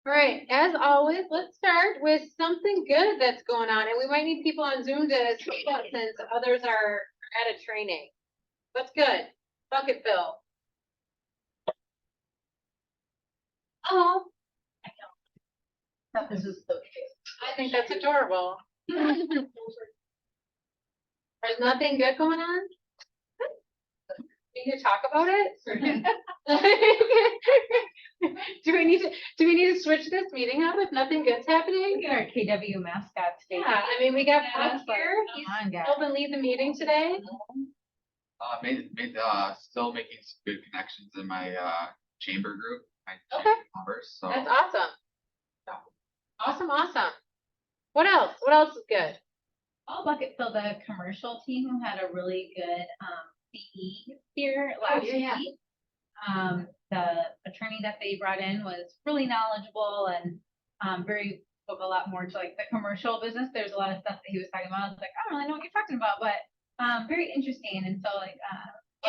All right, as always, let's start with something good that's going on, and we might need people on Zoom to speak up since others are at a training. What's good? Bucket fill. Oh, This is so cute. I think that's adorable. There's nothing good going on? We need to talk about it? Do we need to switch this meeting up if nothing good's happening? Look at our KW mascot stage. Yeah, I mean, we got Yeah, Buck but here. come He's on, guys. helping lead the meeting today. Still making some good connections in my chamber group, my Okay. chamber members. So That's awesome. Awesome. What else? What else is good? All Bucket Fill, the commercial team had a really good CE here last yeah. week. The attorney that they brought in was really knowledgeable and very spoke a lot more to like the commercial business. There's a lot of stuff that he was talking about. I was like, I don't really know what you're talking about, but very interesting. And so like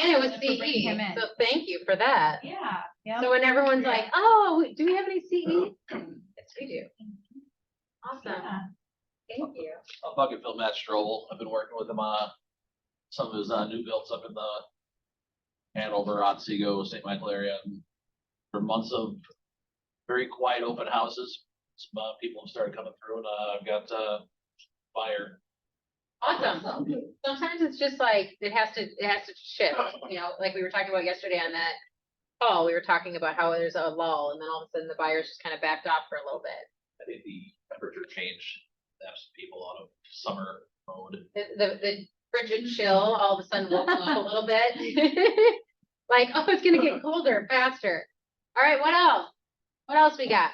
And it was for bringing him CE, in. so thank you for that. Yeah. So when everyone's like, oh, do we have any CE? Yes, we do. Awesome. Yeah. Thank you. Bucket Fill Matt Strobel. I've been working with him on some of his new builds up in the Hanover, Otsego, St. Michael area. And for months of very quiet open houses, some people have started coming through, and I've got buyer. Awesome. Sometimes it's just like, it has to shift, like we were talking about yesterday on that call, we were talking about how there's a lull and then all of a sudden the buyers just kind of backed off for a little bit. I think the temperature change snaps people out of summer mode. The frigid chill all of a sudden woke them up a little bit. Like, oh, it's gonna get colder faster. All right, what else? What else we got?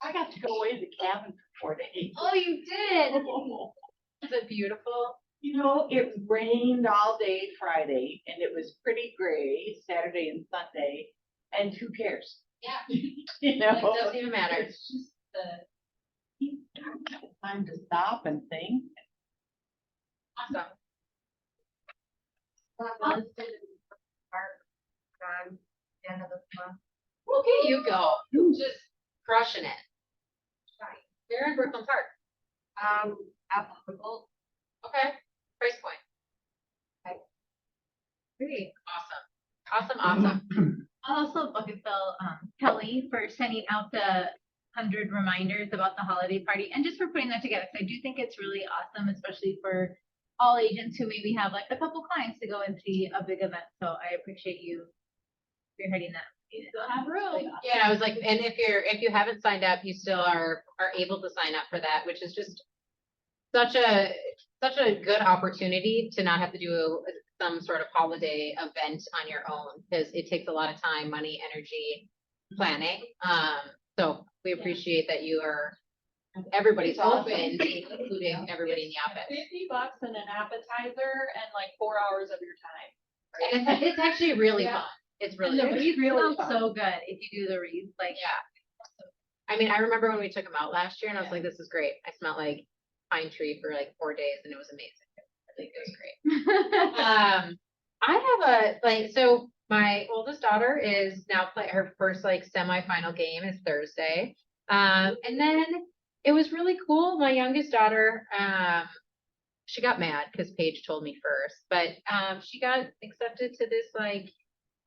I got to go away to the cabin for 4 days. Oh, you did. Is it beautiful? You know, it rained all day Friday and it was pretty gray Saturday and Sunday. And who cares? Yeah. You Like, know, it doesn't even matter. it's just time to stop and think. Awesome. Look at you go. Just crushing it. You're in Brooklyn Park. Applicable. Okay. Price point. Great. Awesome. Also Bucket Fill Kelly for sending out the 100 reminders about the holiday party and just for putting that together. So I do think it's really awesome, especially for all agents who maybe have like a couple clients to go and see a big event. So I appreciate you spearheading that. Yeah, I was like, and if you haven't signed up, you still are able to sign up for that, which is just such a good opportunity to not have to do some sort of holiday event on your own, because it takes a lot of time, money, energy, planning. So we appreciate that everybody's open, including everybody in the office. $50 and an appetizer and like 4 hours of your time. And it's actually really fun. It's really The good. wreath really sounds fun. so good if you do the wreath. Like I mean, I remember when we took them out last year and I was like, this is great. I smelled like pine tree for like 4 days and it was amazing. It was great. I have so my oldest daughter is now her first like semifinal game is Thursday. And then it was really cool. My youngest daughter, she got mad because Paige told me first, but she got accepted to this like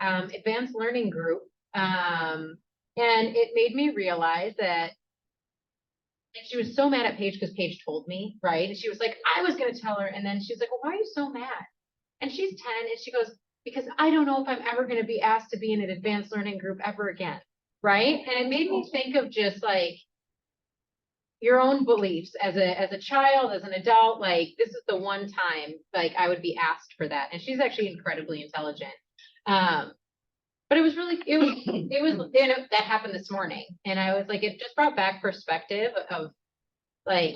advanced learning group. And it made me realize that, and she was so mad at Paige because Paige told me, right? And she was like, I was going to tell her. And then she's like, well, why are you so mad? And she's 10 and she goes, because I don't know if I'm ever going to be asked to be in an advanced learning group ever again. Right. And it made me think of just like your own beliefs as a child, as an adult, like this is the one time like I would be asked for that. And she's actually incredibly intelligent. But it was that happened this morning. And I was like, it just brought back perspective of like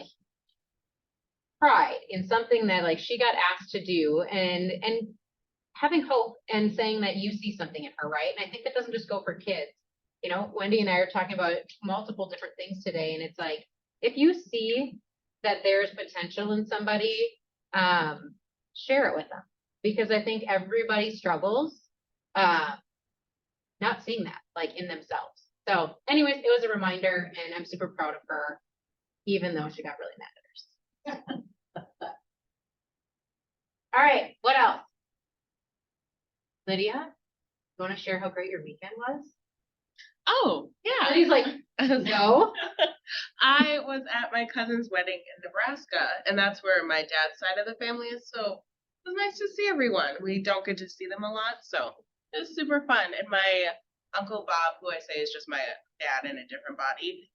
pride in something that like she got asked to do and having hope and saying that you see something in her, right? And I think that doesn't just go for kids. Wendy and I are talking about multiple different things today. And it's like, if you see that there's potential in somebody, share it with them. Because I think everybody struggles, not seeing that like in themselves. So anyways, it was a reminder and I'm super proud of her, even though she got really mad at herself. All right, what else? Lydia, you want to share how great your weekend was? Oh, yeah. Lydia's like, no. I was at my cousin's wedding in Nebraska, and that's where my dad's side of the family is. So it was nice to see everyone. We don't get to see them a lot, so it was super fun. And my Uncle Bob, who I say is just my dad in a different body,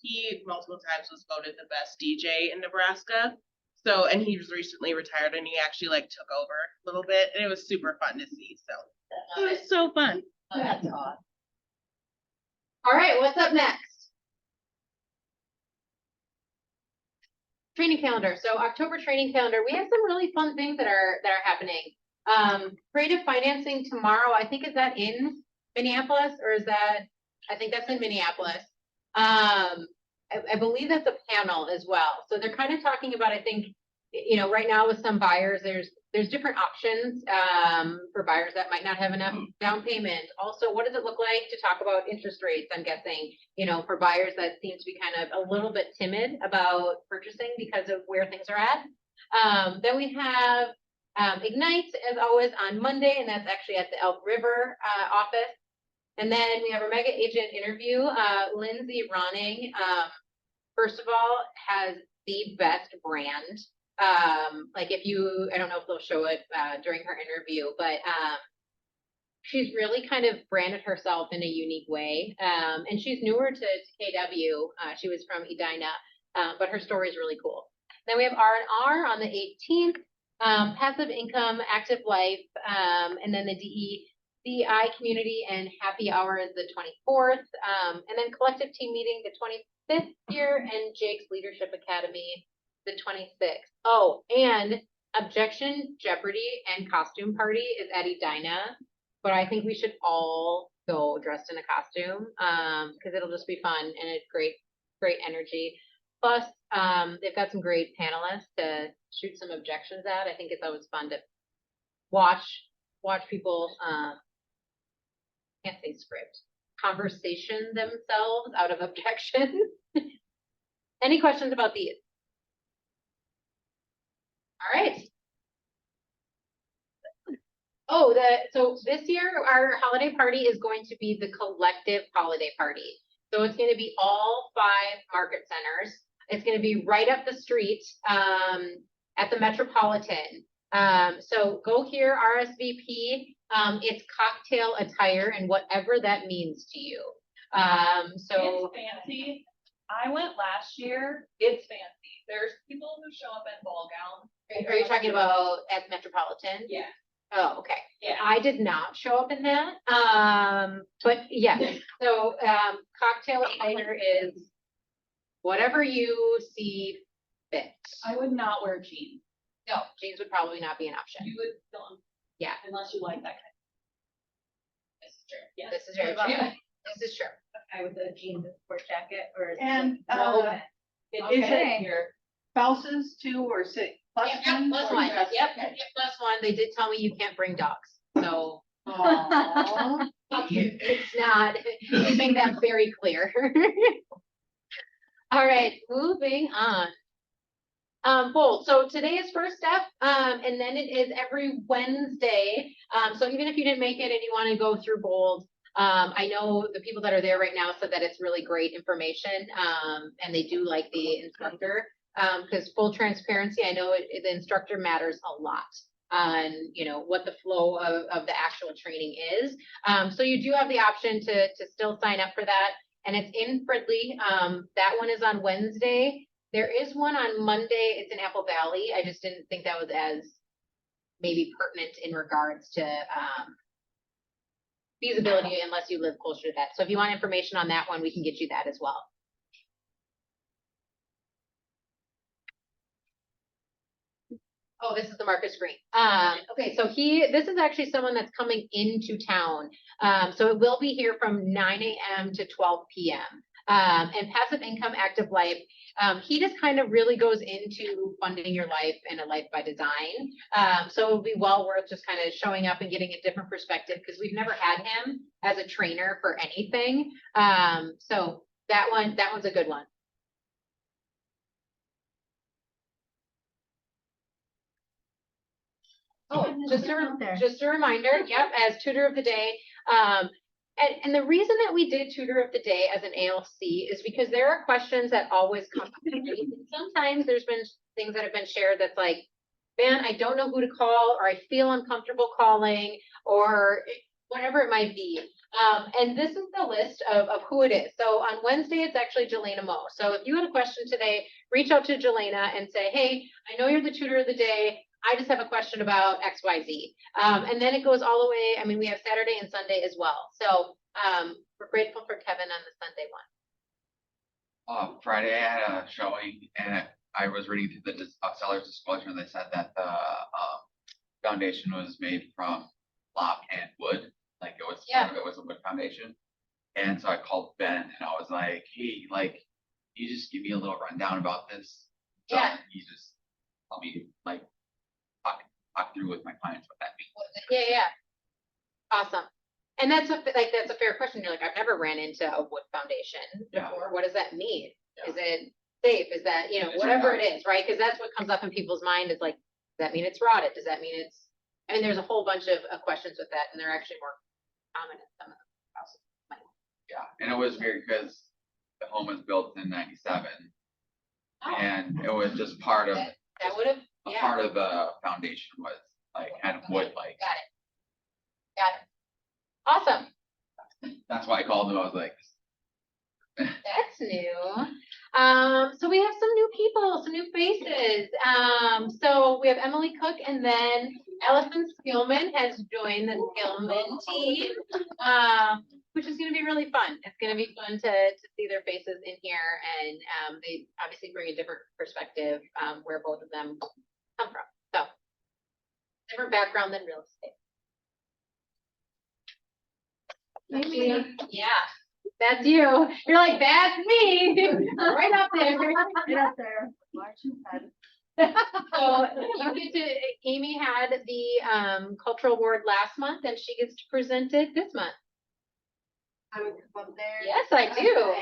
he multiple times was voted the best DJ in Nebraska. So, and he was recently retired, and he actually like took over a little bit, and it was super fun to see. So it was so fun. Oh, that's awesome. All right, what's up next? Training calendar. So October training calendar, we have some really fun things that are happening. Creative financing tomorrow, I think, is that in Minneapolis or is that, I think that's in Minneapolis. I believe that's a panel as well. So they're kind of talking about, I think, you know, right now with some buyers, there's different options for buyers that might not have enough down payment. Also, what does it look like to talk about interest rates? I'm guessing, you know, for buyers that seem to be kind of a little bit timid about purchasing because of where things are at. Then we have Ignite, as always, on Monday, and that's actually at the Elk River office. And then we have our mega agent interview. Lindsay Ronning, first of all, has the best brand. Like if you, I don't know if they'll show it during her interview, but she's really kind of branded herself in a unique way. And she's newer to KW. She was from Edina, but her story is really cool. Then we have R&R on the 18th, passive income, active life, and then the DEI community and happy hour is the 24th, and then collective team meeting the 25th year and Jake's Leadership Academy the 26th. Oh, and Objection, Jeopardy, and Costume Party is at Edina, but I think we should all go dressed in a costume because it'll just be fun and it's great energy. Plus, they've got some great panelists to shoot some objections at. I think it's always fun to watch people, can't say script, conversation themselves out of objections. Any questions about these? All right. Oh, so this year our holiday party is going to be the collective holiday party. So it's going to be all 5 market centers. It's going to be right up the street at the Metropolitan. So go here, RSVP. It's cocktail attire and whatever that means to you. So It's fancy. I went last year. It's fancy. There's people who show up in ball gowns. are you talking about at Metropolitan? Yeah. Oh, okay. Yeah. I did not show up in that. But yes, so cocktail attire is whatever you see fit. I would not wear jeans. No, jeans would probably not be an option. You would don't. Yeah. Unless you like that kind of. This is true. Yeah. This is very What about true. This is true. I with a jeans and sport jacket or? And, relevant? Is Okay. it your spouses too, or plus Yep, one? plus or one. just- Yep, plus one. They did tell me you can't bring dogs. So Aw. it's not, you make that very clear. All right, moving on. Bold. So today is first step, and then it is every Wednesday. So even if you didn't make it and you want to go through Bold, I know the people that are there right now said that it's really great information, and they do like the instructor. Because full transparency, I know the instructor matters a lot on, you know, what the flow of the actual training is. So you do have the option to still sign up for that. And it's in Fridley. That one is on Wednesday. There is one on Monday. It's in Apple Valley. I just didn't think that was as maybe pertinent in regards to feasibility unless you live closer to that. So if you want information on that one, we can get you that as well. Oh, this is the Marcus Green. Okay, so this is actually someone that's coming into town. So it will be here from 9 a.m. to 12 p.m. And passive income, active life. He just kind of really goes into funding your life in a life by design. So it would be well worth just kind of showing up and getting a different perspective because we've never had him as a trainer for anything. So that one's a good one. Oh, just a reminder, yep, as tutor of the day. And the reason that we did tutor of the day as an ALC is because there are questions that always come up. Sometimes there's been things that have been shared that's like, man, I don't know who to call, or I feel uncomfortable calling, or whatever it might be. And this is the list of who it is. So on Wednesday, it's actually Jelena Moe. So if you had a question today, reach out to Jelena and say, hey, I know you're the tutor of the day. I just have a question about XYZ. And then it goes all the way. I mean, we have Saturday and Sunday as well. So we're grateful for Kevin on the Sunday one. Friday I had a showing and I was reading through the seller's disclosure and they said that the foundation was made from block and wood. Like it was, Yeah. part of it was a wood foundation. And so I called Ben and I was like, hey, like, can you just give me a little rundown about this? So Yeah. he just told me like talk through with my clients what that means. Yeah. Awesome. And that's a fair question. You're like, I've never ran into a wood foundation Yeah. before. What does that mean? Yeah. Is it safe? Is that, It's whatever rotted. it is, right? Because that's what comes up in people's mind is like, does that mean it's rotted? Does that mean it's, I mean, there's a whole bunch of questions with that and they're actually more common in some of the houses. Yeah, and it was weird because the home was built in '97 and it was just part of, That would have, a yeah. part of the foundation was like kind of wood like. Got it. Awesome. That's why I called him. I was like, That's new. So we have some new people, some new faces. So we have Emily Cook and then Ellison Skillman has joined the Skillman team, which is going to be really fun. It's going to be fun to see their faces in here and they obviously bring a different perspective where both of them come from. So different background than real estate. Yeah, that's you. You're like, that's me. Right up there. Right up there. Marching head. So you get to, Amy had the cultural award last month and she gets to present it this month. I would come up there. Yes, I do.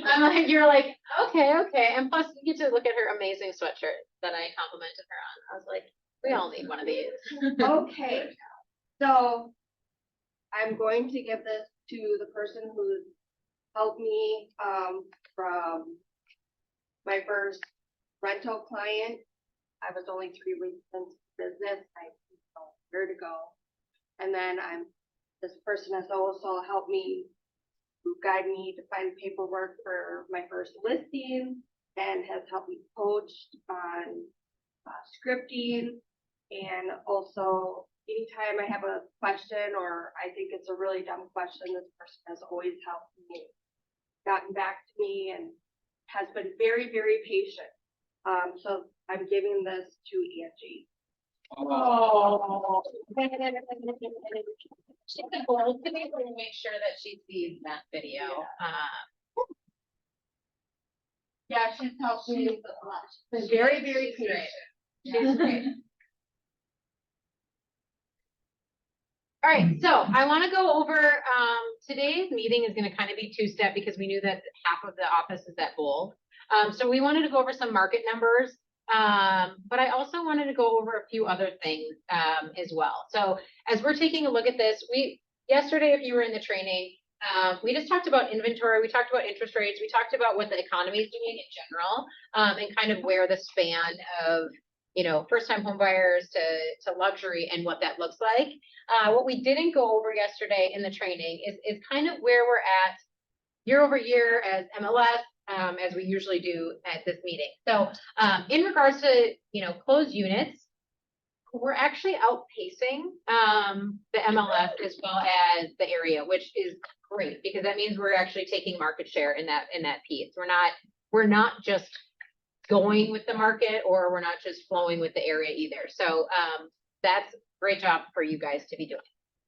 I'm like, you're like, okay. And plus you get to look at her amazing sweatshirt that I complimented her on. I was like, we all need one of these. Okay, so I'm going to give this to the person who's helped me from my first rental client. I was only 3 weeks into business. I didn't know where to go. And then this person has also helped me to guide me to find paperwork for my first listing and has helped me coach on scripting. And also, anytime I have a question or I think it's a really dumb question, this person has always helped me, gotten back to me and has been very, very patient. So I'm giving this to Angie. Oh. She's the goal to be able to make sure that she sees that video. Yeah, she's helped me a lot. She's very, very She's patient. She's great. All right, so I want to go over, today's meeting is going to kind of be two-step because we knew that half of the office is at Bold. So we wanted to go over some market numbers, but I also wanted to go over a few other things as well. So as we're taking a look at this, yesterday, if you were in the training, we just talked about inventory, we talked about interest rates, we talked about what the economy is doing in general, and kind of where the span of first-time home buyers to luxury and what that looks like. What we didn't go over yesterday in the training is kind of where we're at year over year as MLS, as we usually do at this meeting. So in regards to, closed units, we're actually outpacing the MLS as well as the area, which is great because that means we're actually taking market share in that piece. We're not just going with the market or we're not just flowing with the area either. So that's a great job for you guys to be doing.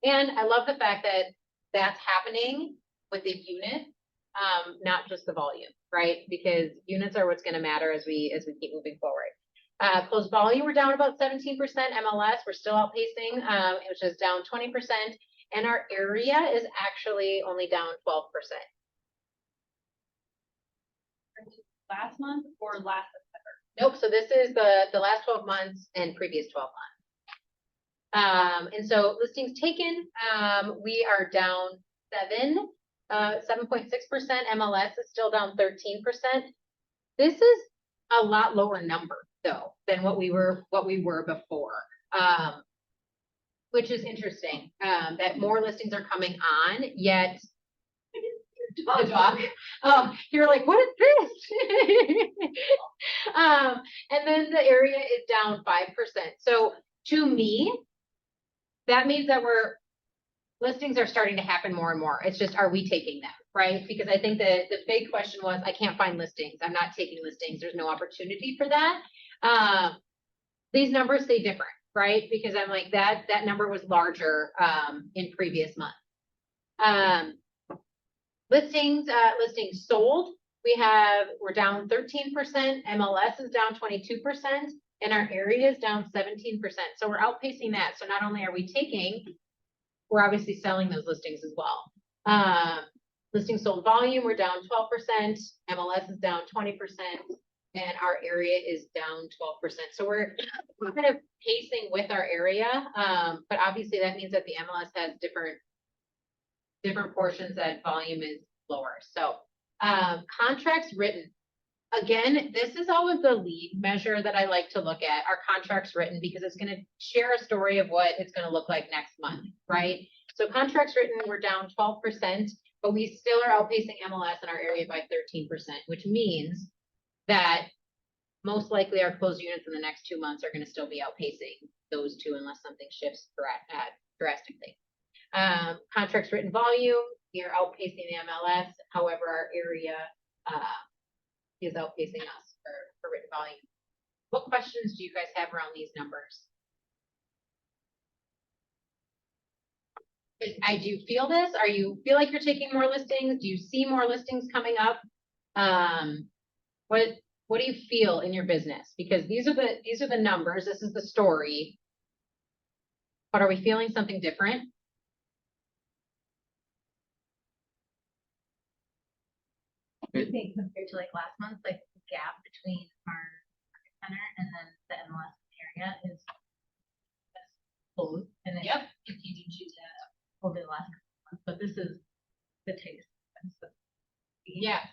And I love the fact that that's happening with the unit, with the area, which is great because that means we're actually taking market share in that piece. We're not just going with the market or we're not just flowing with the area either. So that's a great job for you guys to be doing. And I love the fact that that's happening with the unit, with the area, which is great because that means we're actually taking market share in that piece. We're not just going with the market or we're not just flowing with the area either. So that's a great job for you guys to be doing. And I love the fact that that's happening with the unit, not just the volume, right? Because units are what's gonna matter as we keep moving forward. Closed volume, we're down about 17%. MLS, we're still outpacing, which is down 20%. And our area is actually only down 12%. Last month or last September? Nope, so this is the last 12 months and previous 12 months. And so listings taken, we are down 7.6%. MLS is still down 13%. This is a lot lower number though than what we were before. Which is interesting, that more listings are coming on, yet the dog. You're like, what is this? And then the area is down 5%. So to me, that means that listings are starting to happen more and more. It's just, are we taking them, right? Because I think the big question was, I can't find listings. I'm not taking listings. There's no opportunity for that. These numbers stay different, right? Because I'm like, that number was larger in previous months. Listings sold, we're down 13%, MLS is down 22%, and our area is down 17%. So we're outpacing that. So not only are we taking, we're obviously selling those listings as well. Listings sold volume, we're down 12%, MLS is down 20%, and our area is down 12%. So we're kind of pacing with our area, but obviously that means that the MLS has different portions, that volume is lower. So contracts written, again, this is always the lead measure that I like to look at, our contracts written, because it's going to share a story of what it's going to look like next month, right? So contracts written, we're down 12%, but we still are outpacing MLS in our area by 13%, which means that most likely our closed units in the next 2 months are going to still be outpacing those two unless something shifts drastically. Contracts written volume, we are outpacing the MLS. However, our area is outpacing us for written volume. What questions do you guys have around these numbers? I do feel this. Feel like you're taking more listings? Do you see more listings coming up? What do you feel in your business? Because these are the numbers. This is the story. But are we feeling something different? I think compared to like last month, like the gap between our market center and then the MLS area is closed, and it continued to do that over the last couple of months. But this is the taste. Yeah,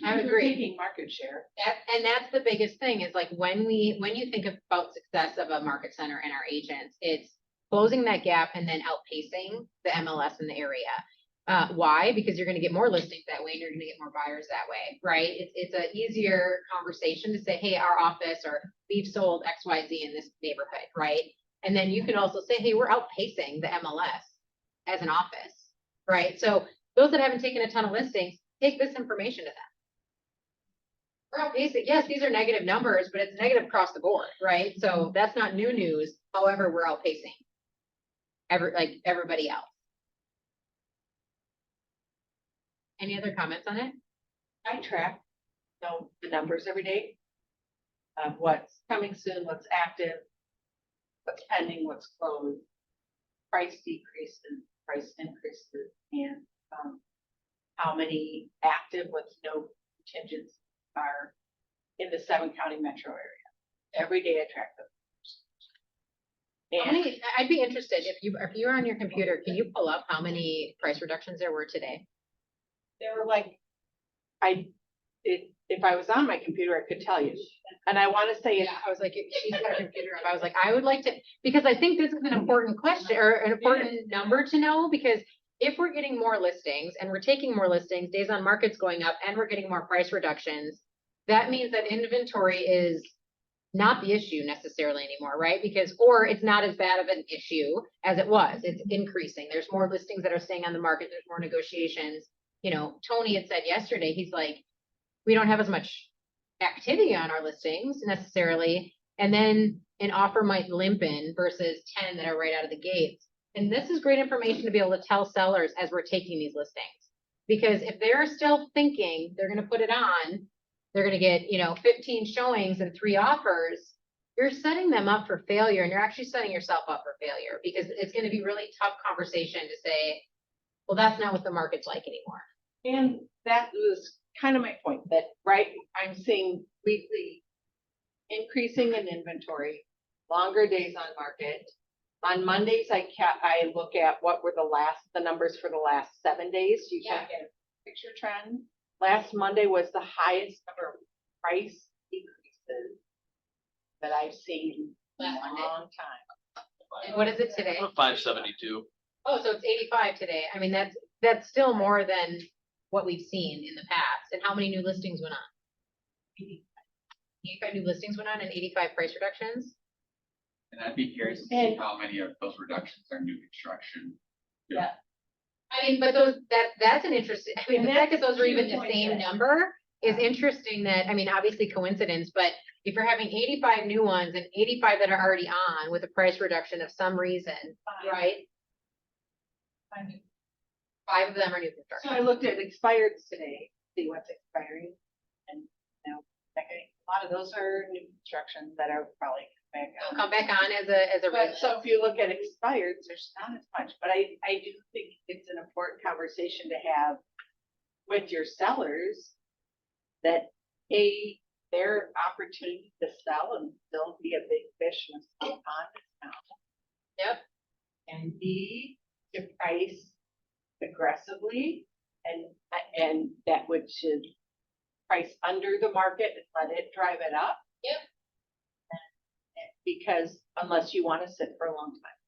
I We're agree. taking market share. And that's the biggest thing is like when you think about success of a market center and our agents, it's closing that gap and then outpacing the MLS in the area. Why? Because you're going to get more listings that way and you're going to get more buyers that way, right? It's an easier conversation to say, hey, our office, or we've sold XYZ in this neighborhood, right? And then you can also say, hey, we're outpacing the MLS as an office, right? So those that haven't taken a ton of listings, take this information to them. We're outpacing. Yes, these are negative numbers, but it's negative across the board, right? So that's not new news. However, we're outpacing everybody else. Any other comments on it? I track, the numbers every day of what's coming soon, what's active, what's pending, what's closed, price decreases, price increases, and how many active with no contingents are in the 7-county metro area. Every day I track them. And I'd be interested if you're on your computer, can you pull up how many price reductions there were today? they were like, if I was on my computer, I could tell you. And I want to say it. I was like, if she's got a computer up, I was like, I would like to, because I think this is an important question or an important number to know, because if we're getting more listings and we're taking more listings, days on market's going up, and we're getting more price reductions, that means that inventory is not the issue necessarily anymore, right? Or it's not as bad of an issue as it was. It's increasing. There's more listings that are staying on the market. There's more negotiations. You know, Tony had said yesterday, he's like, we don't have as much activity on our listings necessarily. And then an offer might limp in versus 10 that are right out of the gates. And this is great information to be able to tell sellers as we're taking these listings. Because if they're still thinking they're gonna put it on, they're gonna get, 15 showings and 3 offers, you're setting them up for failure, and you're actually setting yourself up for failure, because it's gonna be really tough conversation to say, well, that's not what the market's like anymore. And that was kind of my point, that, right, I'm seeing weekly increasing in inventory, longer days on market. On Mondays, I look at what were the numbers for the last 7 days, you can get a picture trend. Last Monday was the highest number of price decreases that I've seen in a Last Monday? long time. And what is it today? 572. Oh, so it's 85 today. I mean, that's still more than what we've seen in the past. And how many new listings went on? 85 new listings went on and 85 price reductions? And I'd be curious to see And- how many of those reductions are new construction. Yeah. I mean, but that's an interesting, I mean, And the fact that that's those were to even the the point same that- number is interesting that, I mean, obviously coincidence, but if you're having 85 new ones and 85 that are already on with a price reduction of some reason, right? 5 of them are new So construction. I looked at expireds today, see what's expiring, and, like, a lot of those are new construction that are probably back They'll on. come back on as a But so if you look at expireds, there's not as much, but I do think it's an important conversation to have with your sellers, that their opportunity to sell and still be a big fish in a small pond is now. Yep. And B, to price aggressively, and that which is price under the market and let it drive it up. Yep. Because unless you want to sit for a long time.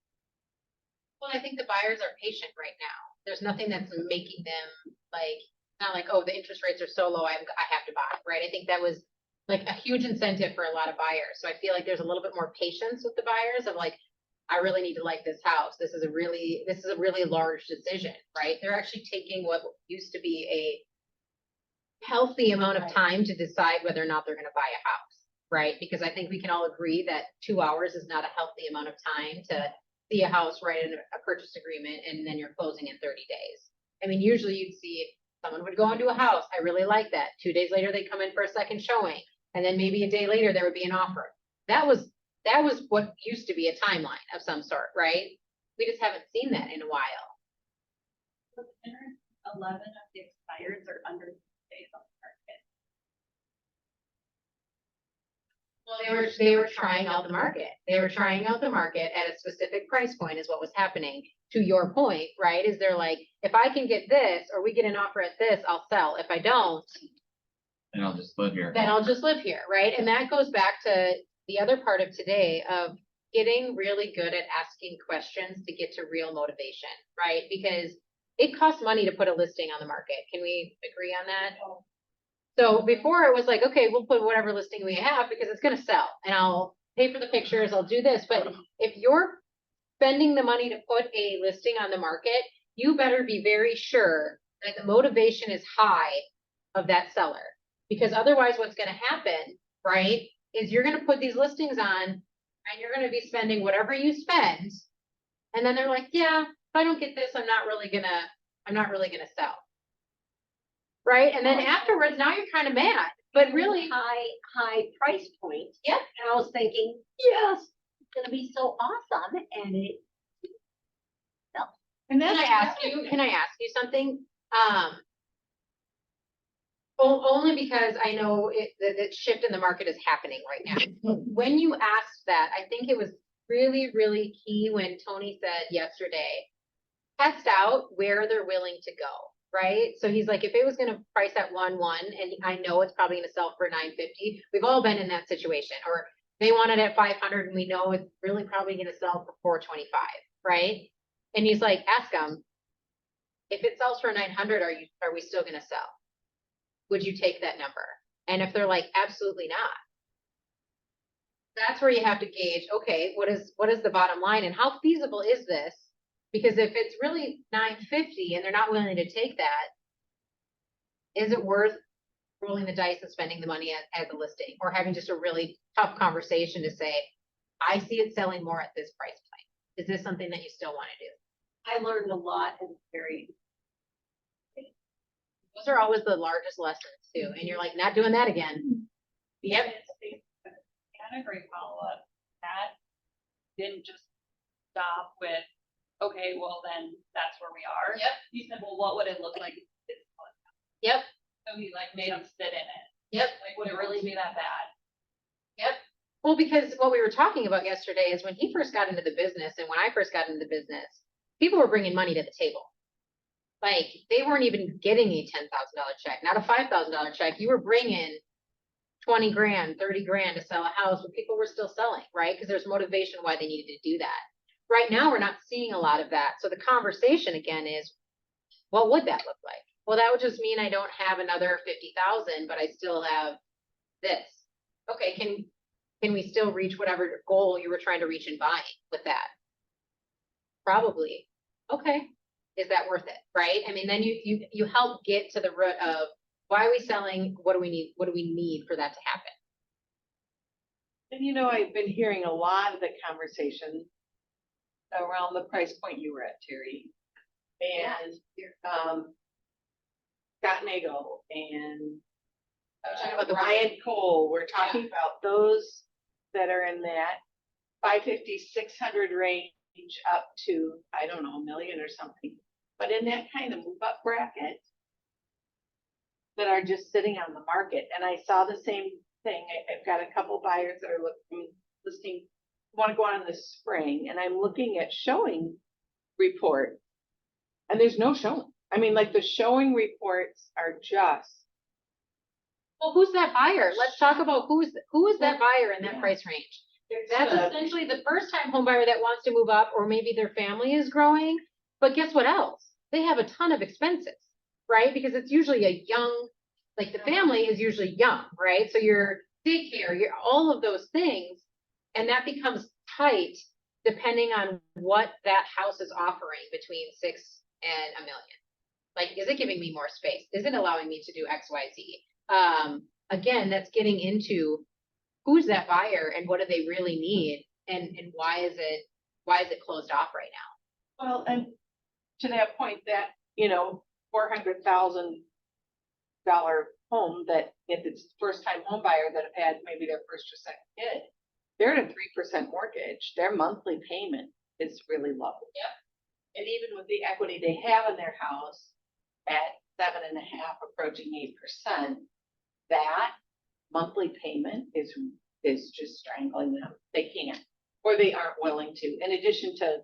Well, I think the buyers are patient right now. There's nothing that's making them like, not like, oh, the interest rates are so low, I have to buy, right? I think that was like a huge incentive for a lot of buyers. So I feel like there's a little bit more patience with the buyers of like, I really need to like this house. This is a really large decision, right? They're actually taking what used to be a healthy amount of Right. time to decide whether or not they're gonna buy a house, right? Because I think we can all agree that 2 hours is not a healthy amount of time to see a house, write a purchase agreement, and then you're closing in 30 days. I mean, usually you'd see someone would go into a house, I really like that. 2 days later, they come in for a second showing, and then maybe a day later, there would be an offer. That was what used to be a timeline of some sort, right? We just haven't seen that in a while. 11 of the expireds are under days on the market. Well, they were trying out the market. They were trying out the market at a specific price point is what was happening. To your point, right? Is they're like, if I can get this, or we get an offer at this, I'll sell. If I don't, And I'll just live here. then I'll just live here, right? And that goes back to the other part of today of getting really good at asking questions to get to real motivation, right? Because it costs money to put a listing on the market. Can we agree on that? So before it was like, okay, we'll put whatever listing we have because it's gonna sell and I'll pay for the pictures, I'll do this. But if you're spending the money to put a listing on the market, you better be very sure that the motivation is high of that seller. Because otherwise what's gonna happen, right, is you're gonna put these listings on and you're gonna be spending whatever you spend. And then they're like, yeah, if I don't get this, I'm not really gonna sell. Right? And then afterwards, now you're kind of mad, but really, high price point. Yep. And I was thinking, yes, it's gonna be so awesome, and it. And can I ask you something? Only because I know the shift in the market is happening right now. When you asked that, I think it was really, really key when Tony said yesterday, test out where they're willing to go, right? So he's like, if it was gonna price at 1.1 and I know it's probably gonna sell for 950, we've all been in that situation. Or they want it at 500 and we know it's really probably gonna sell for 425, right? And he's like, ask them, if it sells for 900, are we still gonna sell? Would you take that number? And if they're like, absolutely not. That's where you have to gauge, okay, what is the bottom line and how feasible is this? Because if it's really 950 and they're not willing to take that, is it worth rolling the dice and spending the money as a listing or having just a really tough conversation to say, I see it selling more at this price point. Is this something that you still want to do? I learned a lot and very. those are always the largest lessons too. And you're like, not doing that again. Yep. And a great follow-up. That didn't just stop with, okay, well then that's where we are. Yep. He said, well, what would it look like? if this was happening?" Yep. So he like made him sit in it. Yep. Like, would it really be that bad? Yep. Well, because what we were talking about yesterday is when he first got into the business and when I first got into the business, people were bringing money to the table. Like they weren't even getting a $10,000 check, not a $5,000 check. You were bringing 20 grand, 30 grand to sell a house, but people were still selling, right? Because there's motivation why they needed to do that. Right now, we're not seeing a lot of that. So the conversation again is, what would that look like? Well, that would just mean I don't have another 50,000, but I still have this. Okay, can we still reach whatever goal you were trying to reach in buying with that? Probably. Okay. Is that worth it? Right? I mean, then you help get to the root of why are we selling? What do we need? What do we need for that to happen? And you know, I've been hearing a lot of the conversation around the price point you were at, Terry. And, Scott Nagel and talking about the- Ryan Cole, we're talking about those that are in that 550, 600 range up to, I don't know, $1 million or something. But in that kind of move up bracket that are just sitting on the market. And I saw the same thing. I've got a couple buyers that are listing, want to go on this spring, and I'm looking at showing report. And there's no showing. I mean, like the showing reports are just. Well, who's that buyer? Let's talk about who is that buyer in that Yeah. price range. That's essentially the first time home buyer that wants to move up, or maybe their family is growing. But guess what else? They have a ton of expenses, right? Because it's usually a young, like the family is usually young, right? So your daycare, your all of those things, and that becomes tight depending on what that house is offering between 6 and $1 million. Like, is it giving me more space? Is it allowing me to do X, Y, Z? Again, that's getting into who's that buyer and what do they really need, and why is it closed off right now? Well, and to that point, that, you know, $400,000 home, that if it's first time home buyer that have had maybe their first or second kid, they're at a 3% mortgage, their monthly payment is really low. Yep. And even with the equity they have in their house at 7.5, approaching 8%, that monthly payment is just strangling them. They can't, or they aren't willing to, in addition to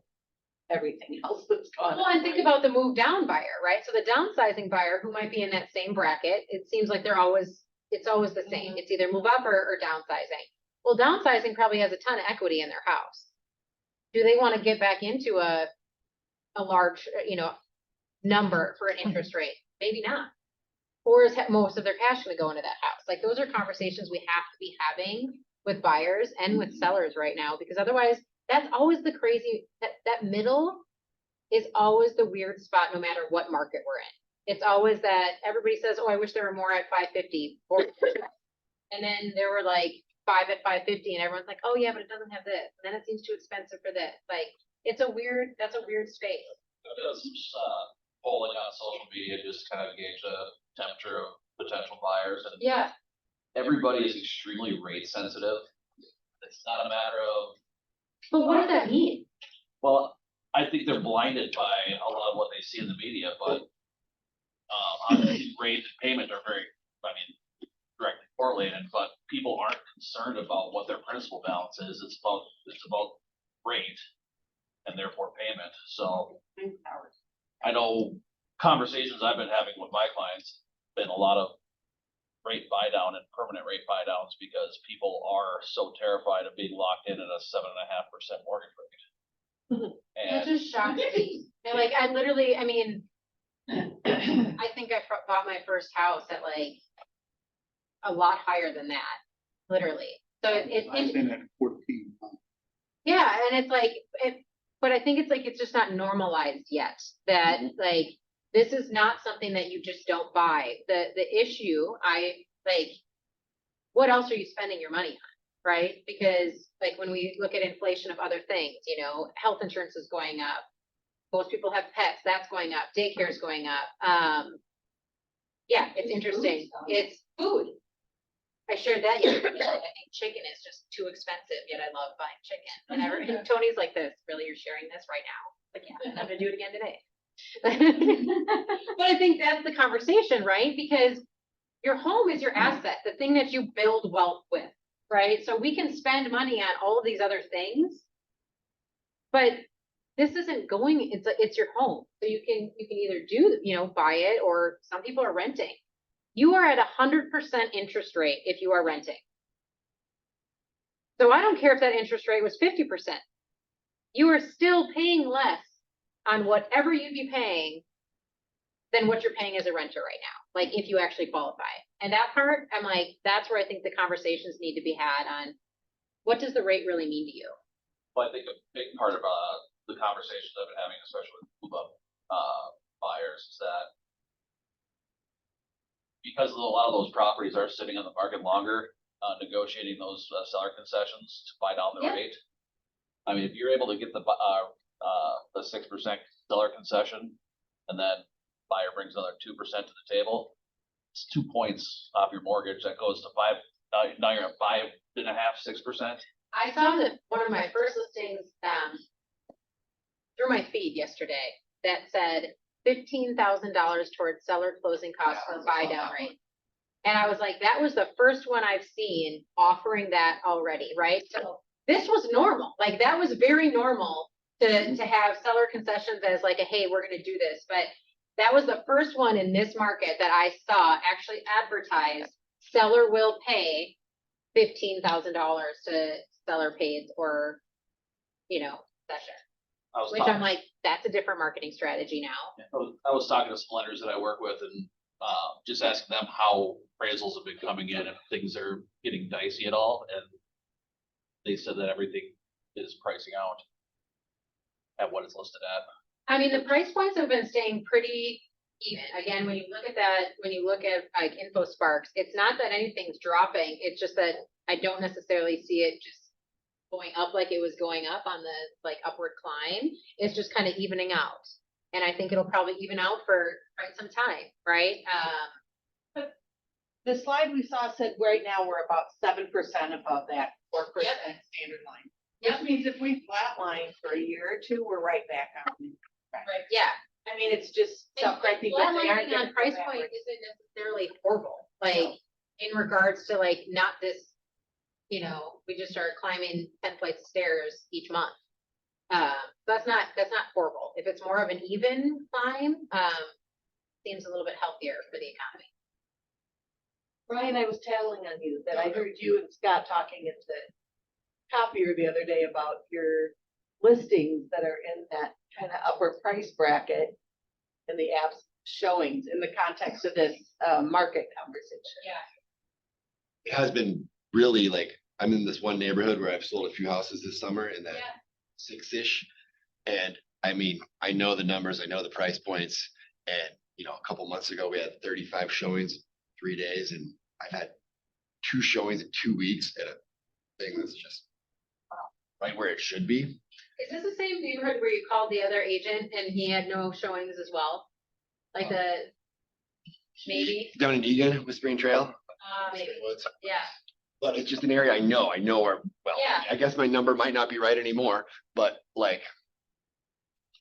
everything else that's gone on. Well, and think about the move down buyer, right? So the downsizing buyer who might be in that same bracket, it seems like it's always the same. It's either move up or downsizing. Well, downsizing probably has a ton of equity in their house. Do they want to get back into a large, number for an interest rate? Maybe not. Or is most of their cash going to go into that house? Like those are conversations we have to be having with buyers and with sellers right now, because otherwise that's always the crazy, that middle is always the weird spot no matter what market we're in. It's always that everybody says, oh, I wish there were more at 550. And then there were like 5 at 550 and everyone's like, oh yeah, but it doesn't have this. And then it seems too expensive for this. Like that's a weird space. I did some polling on social media, just kind of gauge the temperature of potential buyers, and Yeah. everybody is extremely rate sensitive. It's not a matter of, But what does that mean? well, I think they're blinded by a lot of what they see in the media, but obviously rate and payment are very, directly correlated, but people aren't concerned about what their principal balance is. It's about rate and therefore payment. So I know conversations I've been having with my clients, been a lot of rate buy down and permanent rate buy downs because people are so terrified of being locked in at a 7.5% mortgage rate. That And just shocks me. And like, I think I bought my first house at like a lot higher than that, literally. So I've been at 14. yeah, and it's like, but I think it's just not normalized yet that like, this is not something that you just don't buy. The issue, what else are you spending your money on, right? Because like when we look at inflation of other things, health insurance is going up. Most people have pets, that's going up. Daycare is going up. Yeah, it's interesting. It's food. I shared that yesterday. I think chicken is just too expensive, yet I love buying chicken. Whenever, and Tony's like this, really, you're sharing this right now? Like, yeah, and I'm gonna do it again today. But I think that's the conversation, right? Because your home is your asset, the thing that you build wealth with, right? So we can spend money on all of these other things. But this isn't going, it's your home. So you can either do, buy it, or some people are renting. You are at 100% interest rate if you are renting. So I don't care if that interest rate was 50%. You are still paying less on whatever you'd be paying than what you're paying as a renter right now. Like if you actually qualify. And that part, I'm like, that's where I think the conversations need to be had on what does the rate really mean to you? Well, I think a big part of the conversations I've been having, especially with move-up buyers, is that because a lot of those properties are sitting on the market longer, negotiating those seller concessions to buy down the Yeah. rate. I mean, if you're able to get the 6% seller concession, and then buyer brings another 2% to the table, it's 2 points off your mortgage. That goes to 5. Now you're at 5.5, 6%. I saw that one of my first listings through my feed yesterday that said $15,000 towards seller closing costs for buy down rate. And I was like, that was the first one I've seen offering that already, right? So this was normal. Like that was very normal to have seller concessions as like a, hey, we're gonna do this. But that was the first one in this market that I saw actually advertise seller will pay $15,000 to seller paid or, session. Which I'm like, that's a different marketing strategy now. I was talking to some lenders that I work with and just asking them how appraisals have been coming in, if things are getting dicey at all, and they said that everything is pricing out at what it's listed at. I mean, the price points have been staying pretty even. Again, when you look at that, when you look at like InfoSparks, it's not that anything's dropping. It's just that I don't necessarily see it just going up like it was going up on the like upward climb. It's just kind of evening out. And I think it'll probably even out for quite some time, right? The slide we saw said right now we're about 7% above that 4% standard line. Yep. Which means if we flatline for a year or two, we're right back on. Right. Yeah. I mean, it's just stuff I think that they aren't Flatlining gonna on price go point backwards. isn't necessarily horrible, like in regards to like not this, we just start climbing 10 flights of stairs each month. That's not horrible. If it's more of an even climb, seems a little bit healthier for the economy. Brian, I was telling on you that I heard you and Scott talking at the copier the other day about your listings that are in that kind of upper price bracket and the apps showings in the context of this market conversation. Yeah. It has been really like, I'm in this one neighborhood where I've sold a few houses this summer in that 6-ish. And I mean, I know the numbers, I know the price points. And, a couple months ago, we had 35 showings, 3 days, and I've had 2 showings in 2 weeks at a thing that's just right where it should be. Is this the same neighborhood where you called the other agent and he had no showings as well? Like maybe? Down in Egan with Spring Trail. Maybe. Woods. Yeah. But it's just an area I know where, well, Yeah. I guess my number might not be right anymore, but like,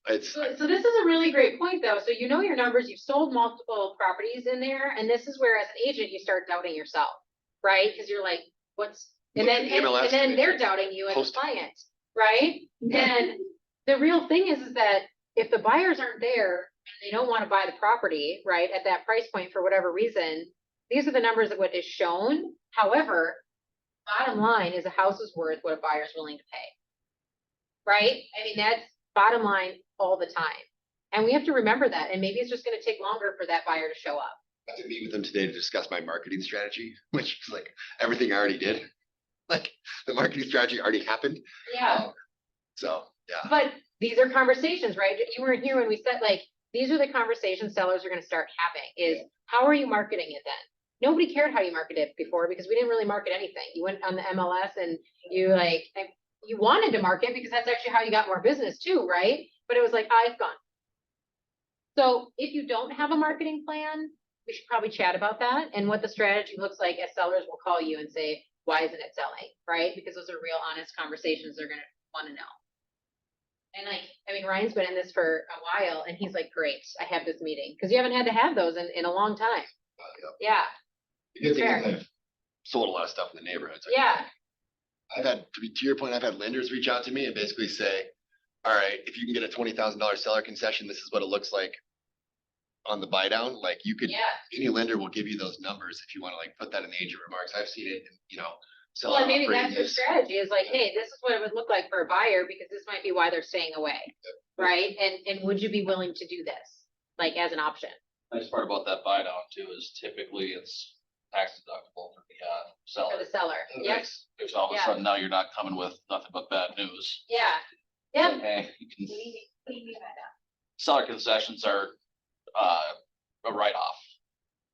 it's, So this is a really great point though. So you know your numbers, you've sold multiple properties in there, and this is where as an agent, you start doubting yourself, right? Cause you're like, and Look at the MLS then and they're it's doubting you as a posted. client, right? And the real thing is that if the buyers aren't there, and they don't want to buy the property, right, at that price point for whatever reason, these are the numbers of what is shown. However, bottom line is a house is worth what a buyer is willing to pay. Right? I mean, that's bottom line all the time. And we have to remember that. And maybe it's just going to take longer for that buyer to show up. I have to meet with them today to discuss my marketing strategy, which is like everything I already did. Like the marketing strategy already happened. Yeah. So, yeah. But these are conversations, right? You weren't here when we said like, these are the conversations sellers are going to start having is how are you marketing it then? Nobody cared how you marketed it before because we didn't really market anything. You went on the MLS and you wanted to market because that's actually how you got more business too, right? But it was like, it's gone. So if you don't have a marketing plan, we should probably chat about that and what the strategy looks like as sellers will call you and say, why isn't it selling, right? Because those are real honest conversations they're gonna wanna know. And like, I mean, Ryan's been in this for a while and he's like, great, I have this meeting, cause you haven't had to have those in a long time. Yeah, The good thing is Fair. I've sold a lot of stuff in the neighborhoods. yeah, I've had, to your point, I've had lenders reach out to me and basically say, all right, if you can get a $20,000 seller concession, this is what it looks like on the buy down. Like you could, yeah. any lender will give you those numbers if you want to like put that in the agent remarks. I've seen it, sell. Well, and maybe that's your strategy is like, hey, this is what it would look like for a buyer because this might be why they're staying away. Right? And would you be willing to do this? Like as an option? Nice part about that buy down too is typically it's tax deductible for the For seller. the seller. Yep. Because all of a Yeah. sudden now you're not coming with nothing but bad news. Yeah. Yep. Hey, you can, What do you mean by that? seller concessions are, a write-off.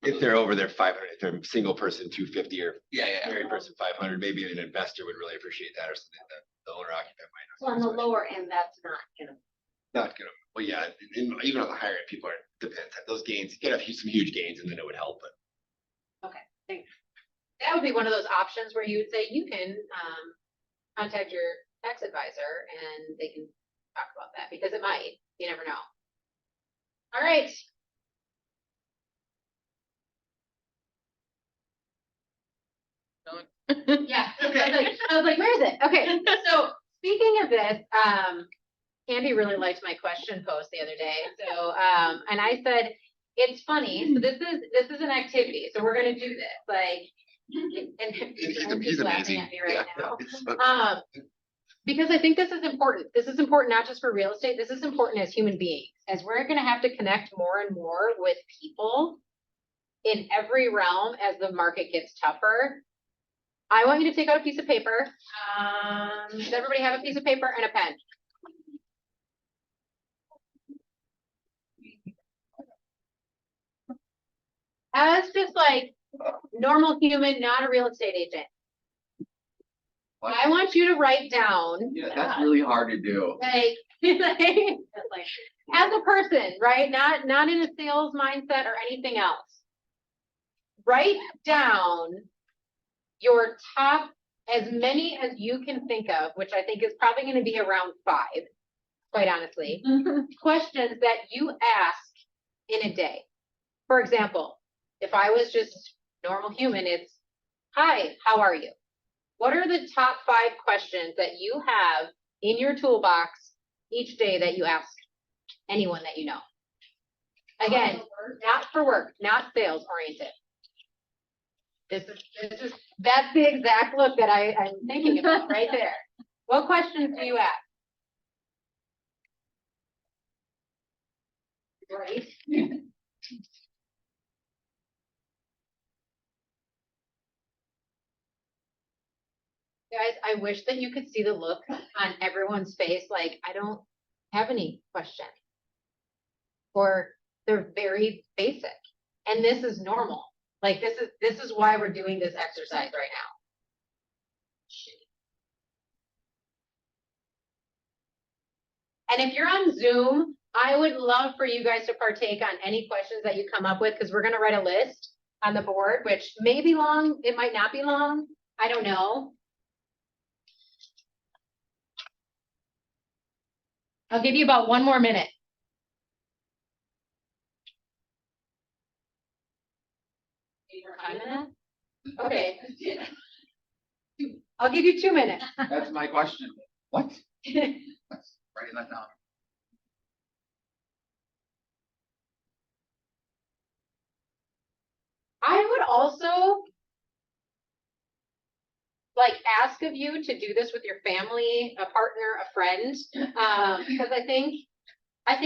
If they're over their 500, if they're single person 250 or Yeah. married person 500, maybe an investor would really appreciate that or something that the owner occupant might So on not. the lower end, that's not gonna. Not gonna, well, yeah, and even on the higher end, people are, depends, those gains, you get some huge gains and then it would help, but. That would be one of those options where you would say you can contact your tax advisor and they can talk about that because it might, you never know. All right. Yeah, I was like, where is it? Okay, so speaking of this, Candy really liked my question post the other day, so, and I said, it's funny, so this is an activity, so we're gonna do this, like. And He's laughing amazing. at me right Yeah, now. Because I think this is important. This is important not just for real estate. This is important as human beings, as we're gonna have to connect more and more with people in every realm as the market gets tougher. I want you to take out a piece of paper. Does everybody have a piece of paper and a pen? As just like normal human, not a real estate agent. I want you to write down. Yeah, that's really hard to do. Like, as a person, right? Not in a sales mindset or anything else. Write down your top, as many as you can think of, which I think is probably gonna be around 5, quite honestly, questions that you ask in a day. For example, if I was just normal human, it's, hi, how are you? What are the top 5 questions that you have in your toolbox each day that you ask anyone that you know? Again, not for work, not sales oriented. That's the exact look that I'm thinking about right there. What questions do you ask? Right? Guys, I wish that you could see the look on everyone's face, like, I don't have any questions. Or they're very basic, and this is normal. Like, this is why we're doing this exercise right now. And if you're on Zoom, I would love for you guys to partake on any questions that you come up with, because we're gonna write a list on the board, which may be long, it might not be long, I don't know. I'll give you about 1 more minute. Okay. I'll give you 2 minutes. That's my question. What? That's writing that down. I would also like ask of you to do this with your family, a partner, a friend, because I think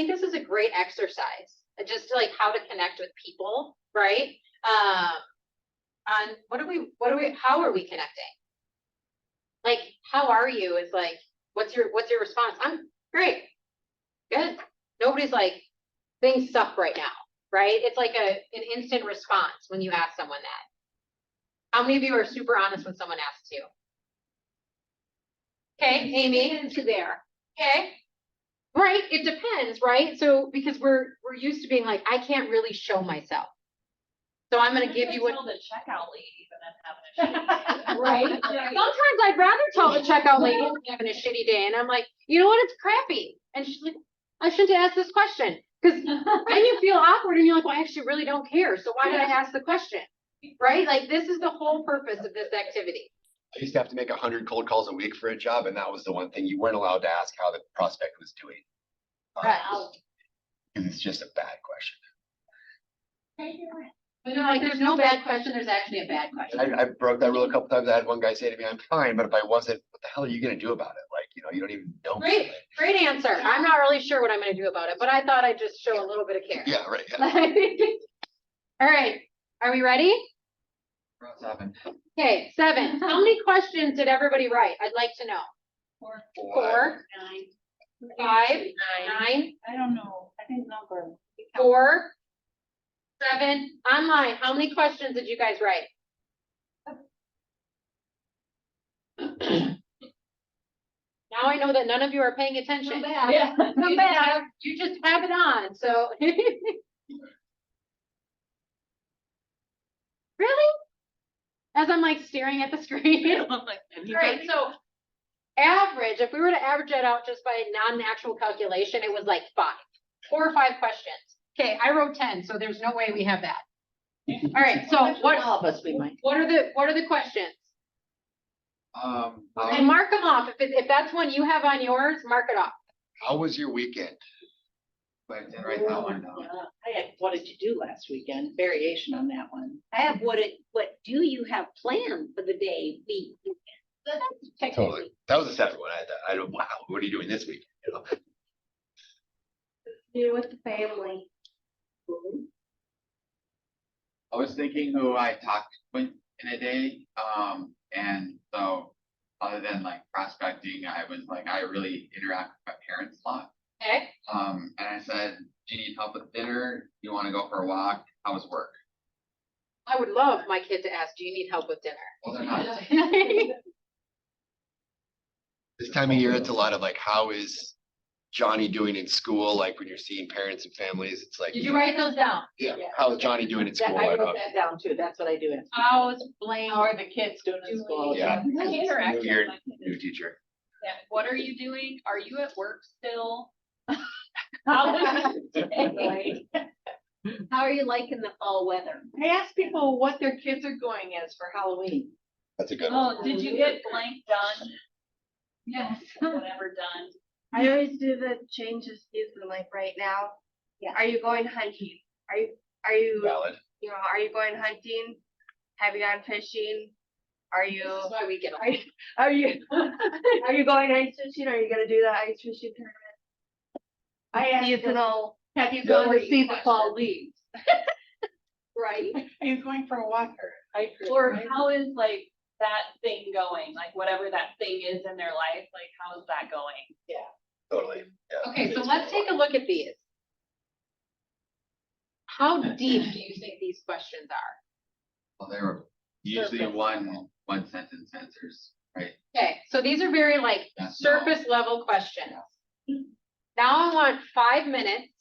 this is a great exercise, just to, like, how to connect with people, right? On how are we connecting? Like, how are you is like, what's your response? I'm great. Good. Nobody's like, things suck right now, right? It's like an instant response when you ask someone that. How many of you are super honest when someone asks you? Okay, Amy, to there. Okay. Right, it depends, right? So, because we're used to being like, I can't really show myself. So I'm gonna give you what. Tell the checkout lady that I'm having a shitty day. Right. Sometimes I'd rather tell the checkout lady I'm having a shitty day, and I'm like, you know what, it's crappy. And she's like, I shouldn't ask this question, because then you feel awkward and you're like, well, I actually really don't care, so why did I ask the question? Right, like, this is the whole purpose of this activity. I used to have to make 100 cold calls a week for a job, and that was the one thing you weren't allowed to ask how the prospect was doing. Right. Because it's just a bad question. But no, like, there's no bad question, there's actually a bad question. I broke that rule a couple times. I had one guy say to me, I'm fine, but if I wasn't, what the hell are you gonna do about it? Like, you don't even know. me. Great, great answer. I'm not really sure what I'm gonna do about it, but I thought I'd just show a little bit of care. Yeah, right, yeah. All right, are we ready? What's happened? Okay, 7. How many questions did everybody write? I'd like to know. 4, 5, 9, I don't know, I think number. 4, 7. Online, how many questions did you guys write? Now I know that none of you are paying attention. Yeah. You just have it on, so. Really? As I'm like staring at the screen. Right, so average, if we were to average it out just by non-natural calculation, it was like 5, 4 or 5 questions. Okay, I wrote 10, so there's no way we have that. All right, so what All of us, we might. are the questions? And How mark them off. If that's one you have on yours, mark it off. How was your weekend? I didn't write that one down. I had, what did you do last weekend? Variation on that one. I have what do you have planned for the day, week? Totally. That was a 7th one. I don't, wow, what are you doing this week? You know? Do with the family. I was thinking who I talked with in a day, and so other than like prospecting, I was like, I really interact with my parents a lot. Okay, And I said, do you need help with dinner? You wanna go for a walk? How was work? I would love my kid to ask, do you need help with dinner? Well, they're not. This time of year, it's a lot of like, how is Johnny doing in school? Like when you're seeing parents and families, it's like. Did you write those down? Yeah, how's Johnny doing in school? I wrote that down too. That's what I do. How's Blaine? How are the kids doing in school? Yeah. I interact with New my kids. new teacher. Yeah, what are you doing? Are you at work still? How are you liking the fall weather? I ask people what their kids are going as for Halloween. That's a good one. Oh, did you get blank done? Yes. Whatever done. I always do the changes season, like right now. Yeah. Are you going hunting? Are you, Valid. are you going hunting? Have you gone fishing? Are you, This is why we get. are you, are you going ice fishing? Are you gonna do the ice fishing tournament? I asked them, Seasonal. have you gone to see the fall leaves? Right. Are you going for a walk or hike? Or how is like that thing going? Like whatever that thing is in their life, like how's that going? Totally. Yeah. Okay, so let's take a look at these. How deep do you think these questions are? Well, they were usually Surface one sentence answers, right? Okay, so these are very like Yes, surface level questions. Now I want 5 minutes,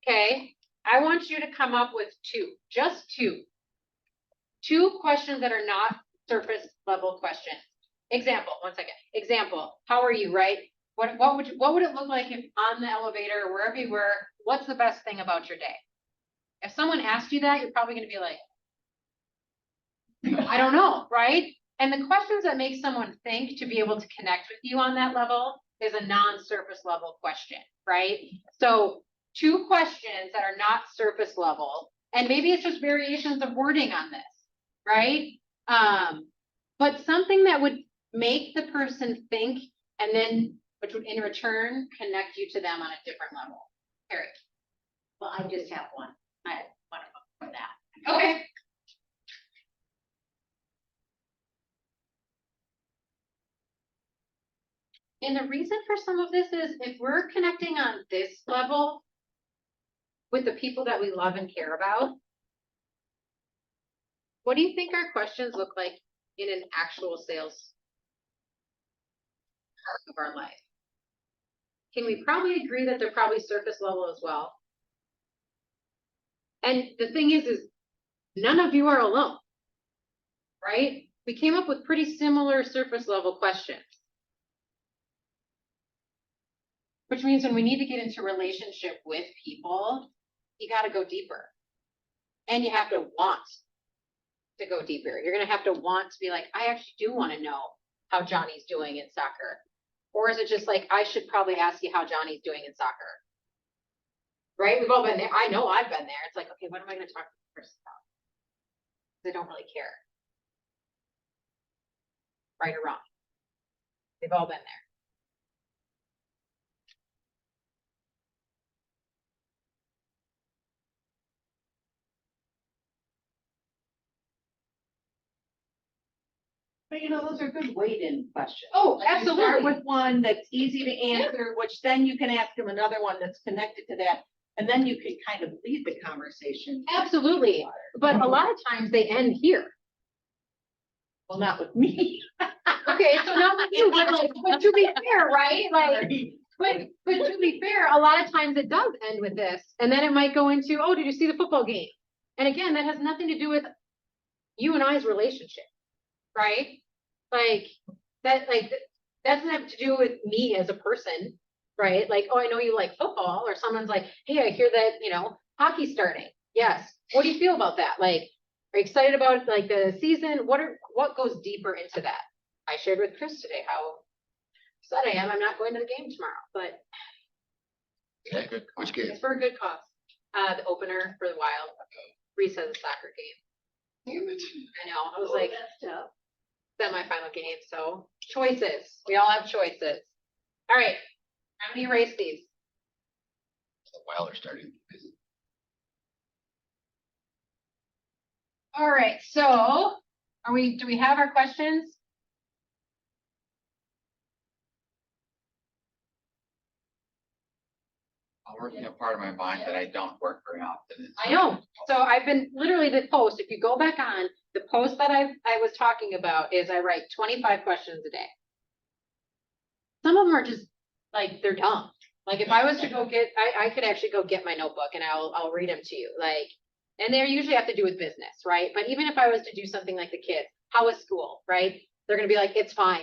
okay? I want you to come up with 2, just 2. 2 questions that are not surface level questions. Example, one second. Example, how are you, right? What would it look like if on the elevator or wherever you were, what's the best thing about your day? If someone asked you that, you're probably gonna be like, I don't know, right? And the questions that make someone think to be able to connect with you on that level is a non-surface level question, right? So 2 questions that are not surface level, and maybe it's just variations of wording on this, right? But something that would make the person think, and then, which would in return connect you to them on a different level. Eric. Well, I just have one. I have one of them for that. Okay. And the reason for some of this is if we're connecting on this level with the people that we love and care about, what do you think our questions look like in an actual sales part of our life? Can we probably agree that they're probably surface level as well? And the thing is None of you are alone. Right? We came up with pretty similar surface level questions. Which means when we need to get into relationship with people, you gotta go deeper. And you have to want to go deeper. You're gonna have to want to be like, I actually do wanna know how Johnny's doing in soccer. Or is it just like, I should probably ask you how Johnny's doing in soccer? Right? We've all been there. I know I've been there. It's like, okay, what am I gonna talk to this person about? They don't really care. Right or wrong. They've all been there. But those are good weighed-in questions. Oh, You start absolutely. with one that's easy to answer, which then you can ask them another one that's connected to that. And then you can kind of lead the conversation. Absolutely. But a lot of times they end here. Well, not with me. Okay, so not with you, but like, but to be fair, right? Like, but to be fair, a lot of times it does end with this. And then it might go into, oh, did you see the football game? And again, that has nothing to do with you and I's relationship, right? Like that doesn't have to do with me as a person, right? Like, oh, I know you like football, or someone's like, hey, I hear that, hockey's starting. Yes. What do you feel about that? Like, are you excited about like the season? What goes deeper into that? I shared with Chris today how upset I am. I'm not going to the game tomorrow, but Yeah, good. Which game? it's for a good cause. The opener for the Wild. Reese has a soccer game. Damn it. I know. I was like, That's tough. semifinal game. So choices. We all have choices. All right. How many erase these? The Wild are starting. All right. So do we have our questions? I'm working a part of my mind that I don't work very often. It's I know. So I've been literally the post, if you go back on the post that I was talking about is I write 25 questions a day. Some of them are just like, they're dumb. Like if I was to go get, I could actually go get my notebook and I'll read them to you. Like, and they usually have to do with business, right? But even if I was to do something like the kids, how was school, right? They're gonna be like, it's fine.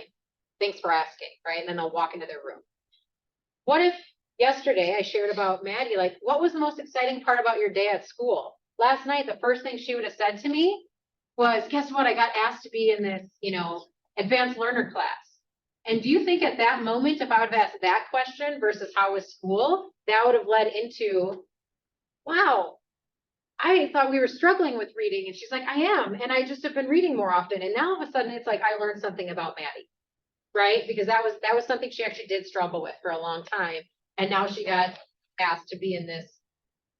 Thanks for asking, right? And then they'll walk into their room. What if yesterday I shared about Maddie, like, what was the most exciting part about your day at school? Last night, the first thing she would have said to me was, guess what? I got asked to be in this, advanced learner class. And do you think at that moment, if I would have asked that question versus how was school, that would have led into, wow, I thought we were struggling with reading. And she's like, I am. And I just have been reading more often. And now all of a sudden it's like, I learned something about Maddie, right? Because that was something she actually did struggle with for a long time. And now she got asked to be in this,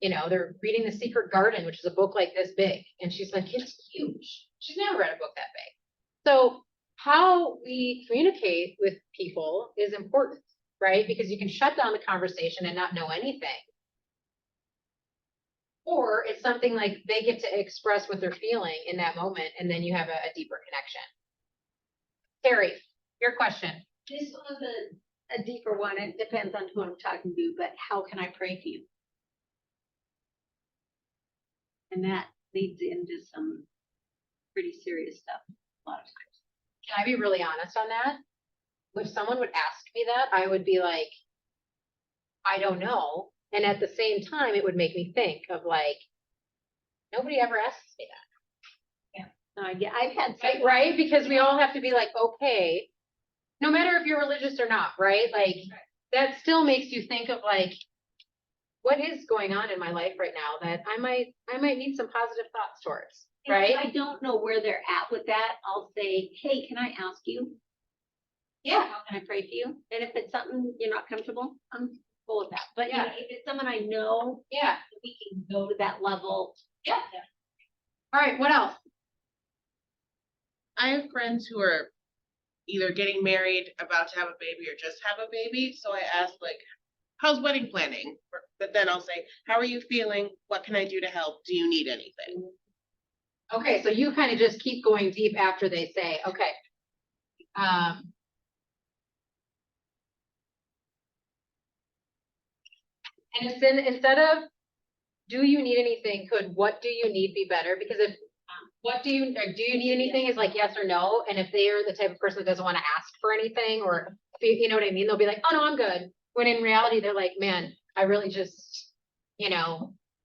they're reading The Secret Garden, which is a book like this big. And she's like, it's huge. She's never read a book that big. So how we communicate with people is important, right? Because you can shut down the conversation and not know anything. Or it's something like they get to express what they're feeling in that moment, and then you have a deeper connection. Terry, your question. This was a deeper one. It depends on who I'm talking to, but how can I pray for you? And that leads into some pretty serious stuff a lot of times. Can I be really honest on that? If someone would ask me that, I would be like, I don't know. And at the same time, it would make me think of like, nobody ever asks me that. Yeah, I've had Right? Because we all have to be like, okay, no matter if you're religious or not, right? Like that still makes you think of like, what is going on in my life right now that I might need some positive thoughts towards, right? If I don't know where they're at with that, I'll say, hey, can I ask you? Yeah. How can I pray for you? And if it's something you're not comfortable, I'm cool with that. But Yeah. if it's someone I know, Yeah. we can go to that level. Yeah. All right. What else? I have friends who are either getting married, about to have a baby, or just have a baby. So I ask like, how's wedding planning? But then I'll say, how are you feeling? What can I do to help? Do you need anything? Okay. So you kind of just keep going deep after they say, okay. And it's instead of do you need anything, could what do you need be better? Because if, do you need anything is like yes or no, and if they are the type of person that doesn't wanna ask for anything, or, you know what I mean, they'll be like, oh no, I'm good. When in reality, they're like, man, I really just,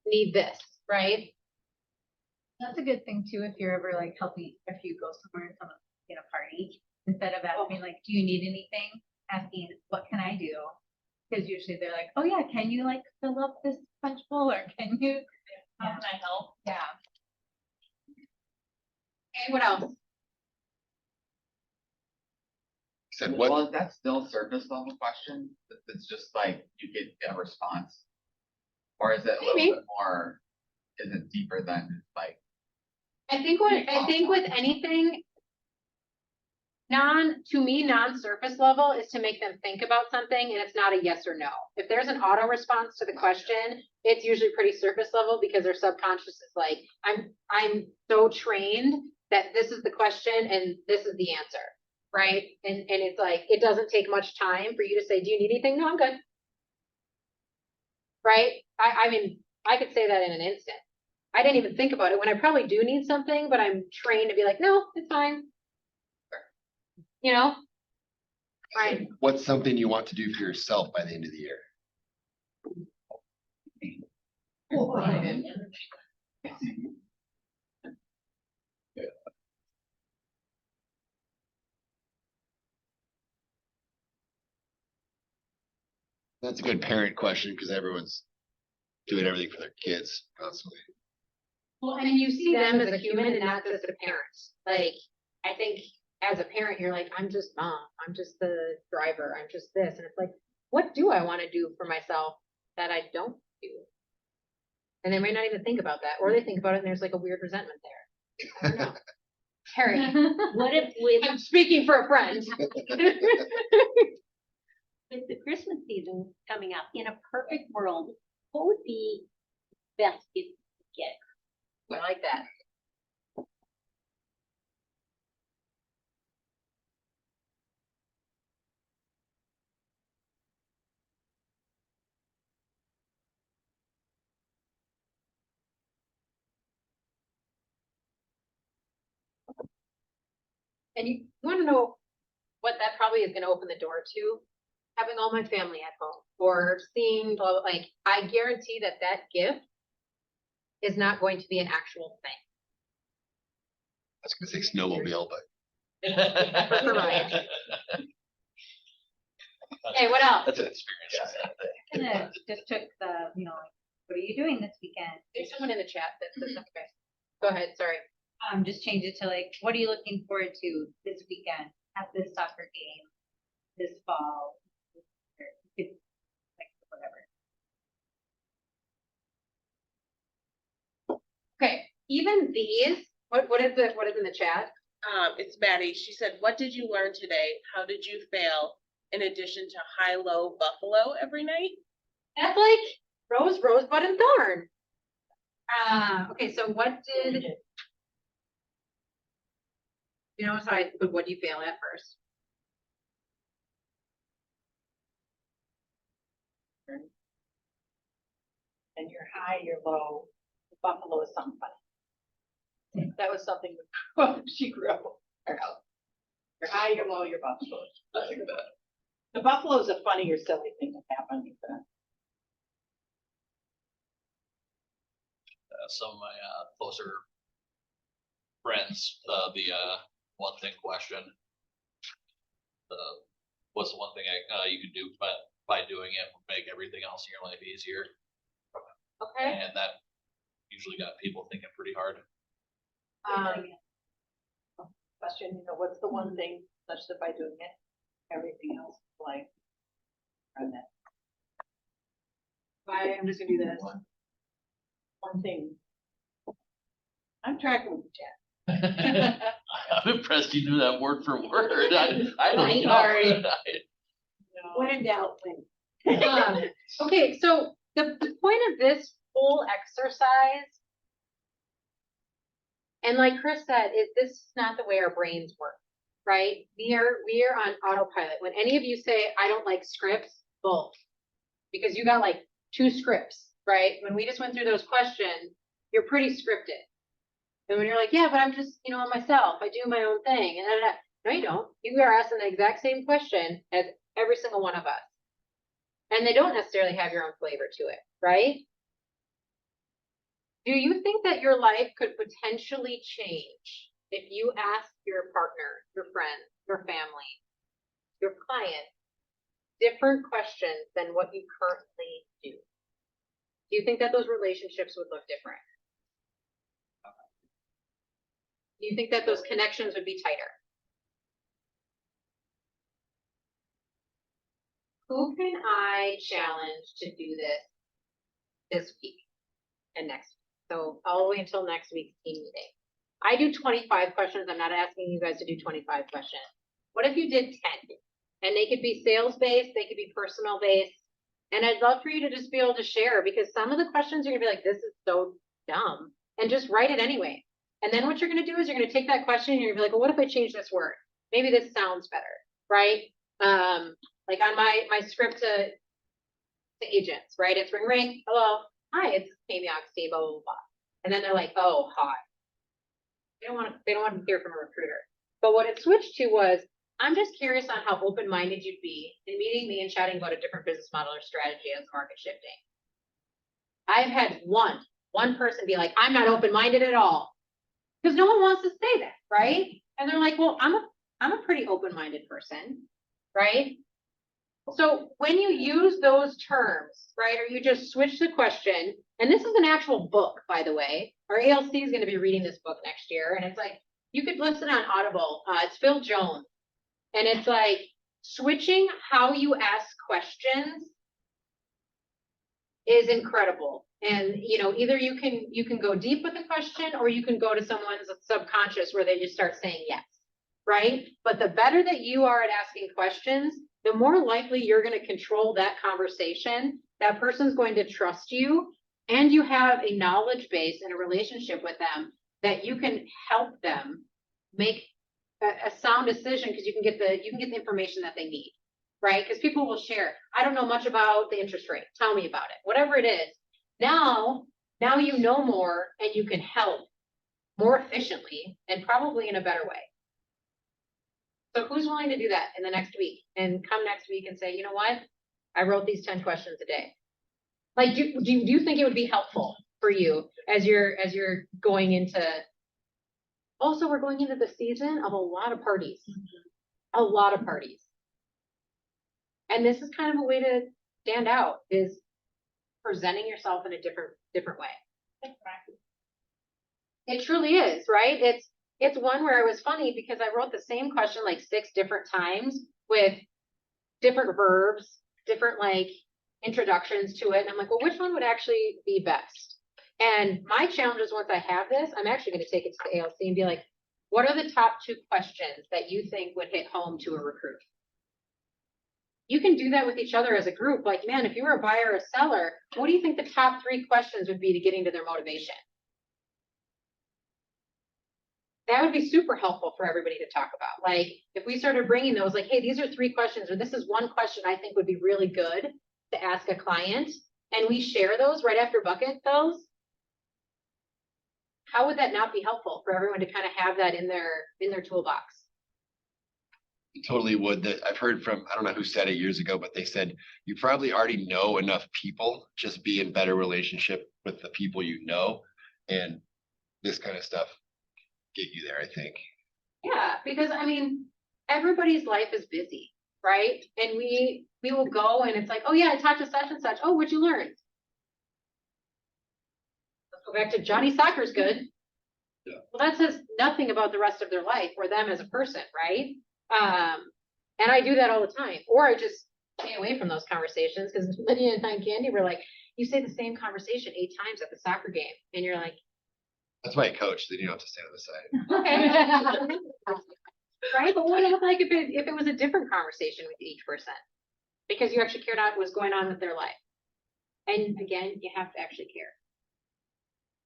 need this, right? That's a good thing too, if you're ever like helping, if you go somewhere and someone in a party, instead of asking like, do you need anything? Asking, what can I do? Because usually they're like, oh yeah, can you like fill up this punch bowl, or can you? How can I help? Yeah. Okay, what else? Said what? Well, that's still surface level question. It's just like you get a response. Or is it a Maybe. little bit more, is it deeper than like, I think with anything, to me, non-surface level is to make them think about something, and it's not a yes or no. If there's an auto response to the question, it's usually pretty surface level because their subconscious is like, I'm so trained that this is the question and this is the answer, right? And it's like, it doesn't take much time for you to say, do you need anything? No, I'm good. Right? I mean, I could say that in an instant. I didn't even think about it when I probably do need something, but I'm trained to be like, no, it's fine. Right. What's something you want to do for yourself by the end of the year? That's a good parent question because everyone's doing everything for their kids constantly. Well, and you see them as a human and not just a parent. Like, I think as a parent, you're like, I'm just mom, I'm just the driver, I'm just this. And it's like, what do I want to do for myself that I don't do? And they might not even think about that, or they think about it and there's like a weird resentment there. I don't know. Harry, What if with, I'm speaking for a friend. with the Christmas season coming up, in a perfect world, what would be best gift to get? I like that. And you want to know what that probably is going to open the door to? Having all my family at home, or seeing, like, I guarantee that gift is not going to be an actual thing. I was gonna say snowmobile, but Hey, what else? That's an experience. Kinda just took the, what are you doing this weekend? There's someone in the chat that says something. Go ahead, sorry. Just change it to like, what are you looking forward to this weekend at this soccer game, this fall? Or it's like whatever. Okay, even these, what is in the chat? It's Maddie. She said, what did you learn today? How did you fail? In addition to high-low buffalo every night? That's like rosebud, and thorn. Okay, so what did? What do you fail at first? And you're high, you're low. Buffalo is something funny. That was something when she grew up. You're high, you're low, you're buffalo. I like that. The buffalo is a funny or silly thing that happened. Some of my closer friends, the one thing question. What's the one thing you could do by doing it would make everything else in your life easier? Okay. And that usually got people thinking pretty hard. Question, what's the one thing such that by doing it, everything else is like, and that I'm just gonna do this. one thing. I'm tracking with the chat. I'm impressed you knew that word for word. I don't know. Sorry. When in doubt, win. Okay, so the point of this whole exercise, and like Chris said, this is not the way our brains work, right? We are on autopilot. When any of you say, I don't like scripts, bull. Because you got like 2 scripts, right? When we just went through those questions, you're pretty scripted. And when you're like, yeah, but I'm just, myself, I do my own thing, and da, da, da. No, you don't. You are asking the exact same question as every single one of us. And they don't necessarily have your own flavor to it, right? Do you think that your life could potentially change if you ask your partner, your friend, your family, your client, different questions than what you currently do? Do you think that those relationships would look different? Do you think that those connections would be tighter? Who can I challenge to do this week and next? So all the way until next week's team meeting. I do 25 questions. I'm not asking you guys to do 25 questions. What if you did 10? And they could be sales-based, they could be personal-based. And I'd love for you to just be able to share, because some of the questions you're gonna be like, this is so dumb, and just write it anyway. And then what you're gonna do is you're gonna take that question and you're gonna be like, well, what if I change this word? Maybe this sounds better, right? Like on my script to agents, right? It's ring, ring, hello, hi, it's Amy Oxy, blah, blah, blah. And then they're like, oh, hi. They don't want to hear from a recruiter. But what it switched to was, I'm just curious on how open-minded you'd be in meeting me and chatting about a different business model or strategy as market shifting. I've had one person be like, I'm not open-minded at all. Because no one wants to say that, right? And they're like, well, I'm a pretty open-minded person, right? So when you use those terms, right, or you just switch the question, and this is an actual book, by the way. Our ALC is going to be reading this book next year, and it's like, you could listen on Audible. It's Phil Jones. And it's like switching how you ask questions is incredible. And either you can go deep with a question, or you can go to someone's subconscious where they just start saying yes, right? But the better that you are at asking questions, the more likely you're going to control that conversation. That person's going to trust you, and you have a knowledge base and a relationship with them that you can help them make a sound decision, because you can get the information that they need, right? Because people will share, I don't know much about the interest rate, tell me about it, whatever it is. Now you know more, and you can help more efficiently and probably in a better way. So who's willing to do that in the next week and come next week and say, you know what, I wrote these 10 questions a day? Like, do you think it would be helpful for you as you're going into? Also, we're going into the season of a lot of parties, a lot of parties. And this is kind of a way to stand out, is presenting yourself in a different way. It truly is, right? It's one where it was funny because I wrote the same question like 6 different times with different verbs, different like introductions to it. And I'm like, well, which one would actually be best? And my challenge is, once I have this, I'm actually going to take it to the ALC and be like, what are the top 2 questions that you think would hit home to a recruit? You can do that with each other as a group. Like, man, if you were a buyer or a seller, what do you think the top 3 questions would be to getting to their motivation? That would be super helpful for everybody to talk about. Like, if we started bringing those, like, hey, these are 3 questions, or this is one question I think would be really good to ask a client, and we share those right after bucket fills, how would that not be helpful for everyone to kind of have that in their toolbox? Totally would. That I've heard from, I don't know who said it years ago, but they said you probably already know enough people, just be in better relationship with the people you know, and this kind of stuff get you there, I think. Yeah, because I mean, everybody's life is busy, right? And we will go and it's like, oh yeah, I talked to such and such. Oh, what'd you learn? Let's go back to Johnny Soccer's good. Yeah. Well, that says nothing about the rest of their life or them as a person, right? And I do that all the time. Or I just stay away from those conversations, because Lydia and I and Candy were like, you say the same conversation 8 times at the soccer game. And you're like, That's my coach, then you don't have to stand on the side. okay. Right? But what if like if it was a different conversation with each person? Because you actually cared about what was going on with their life. And again, you have to actually care.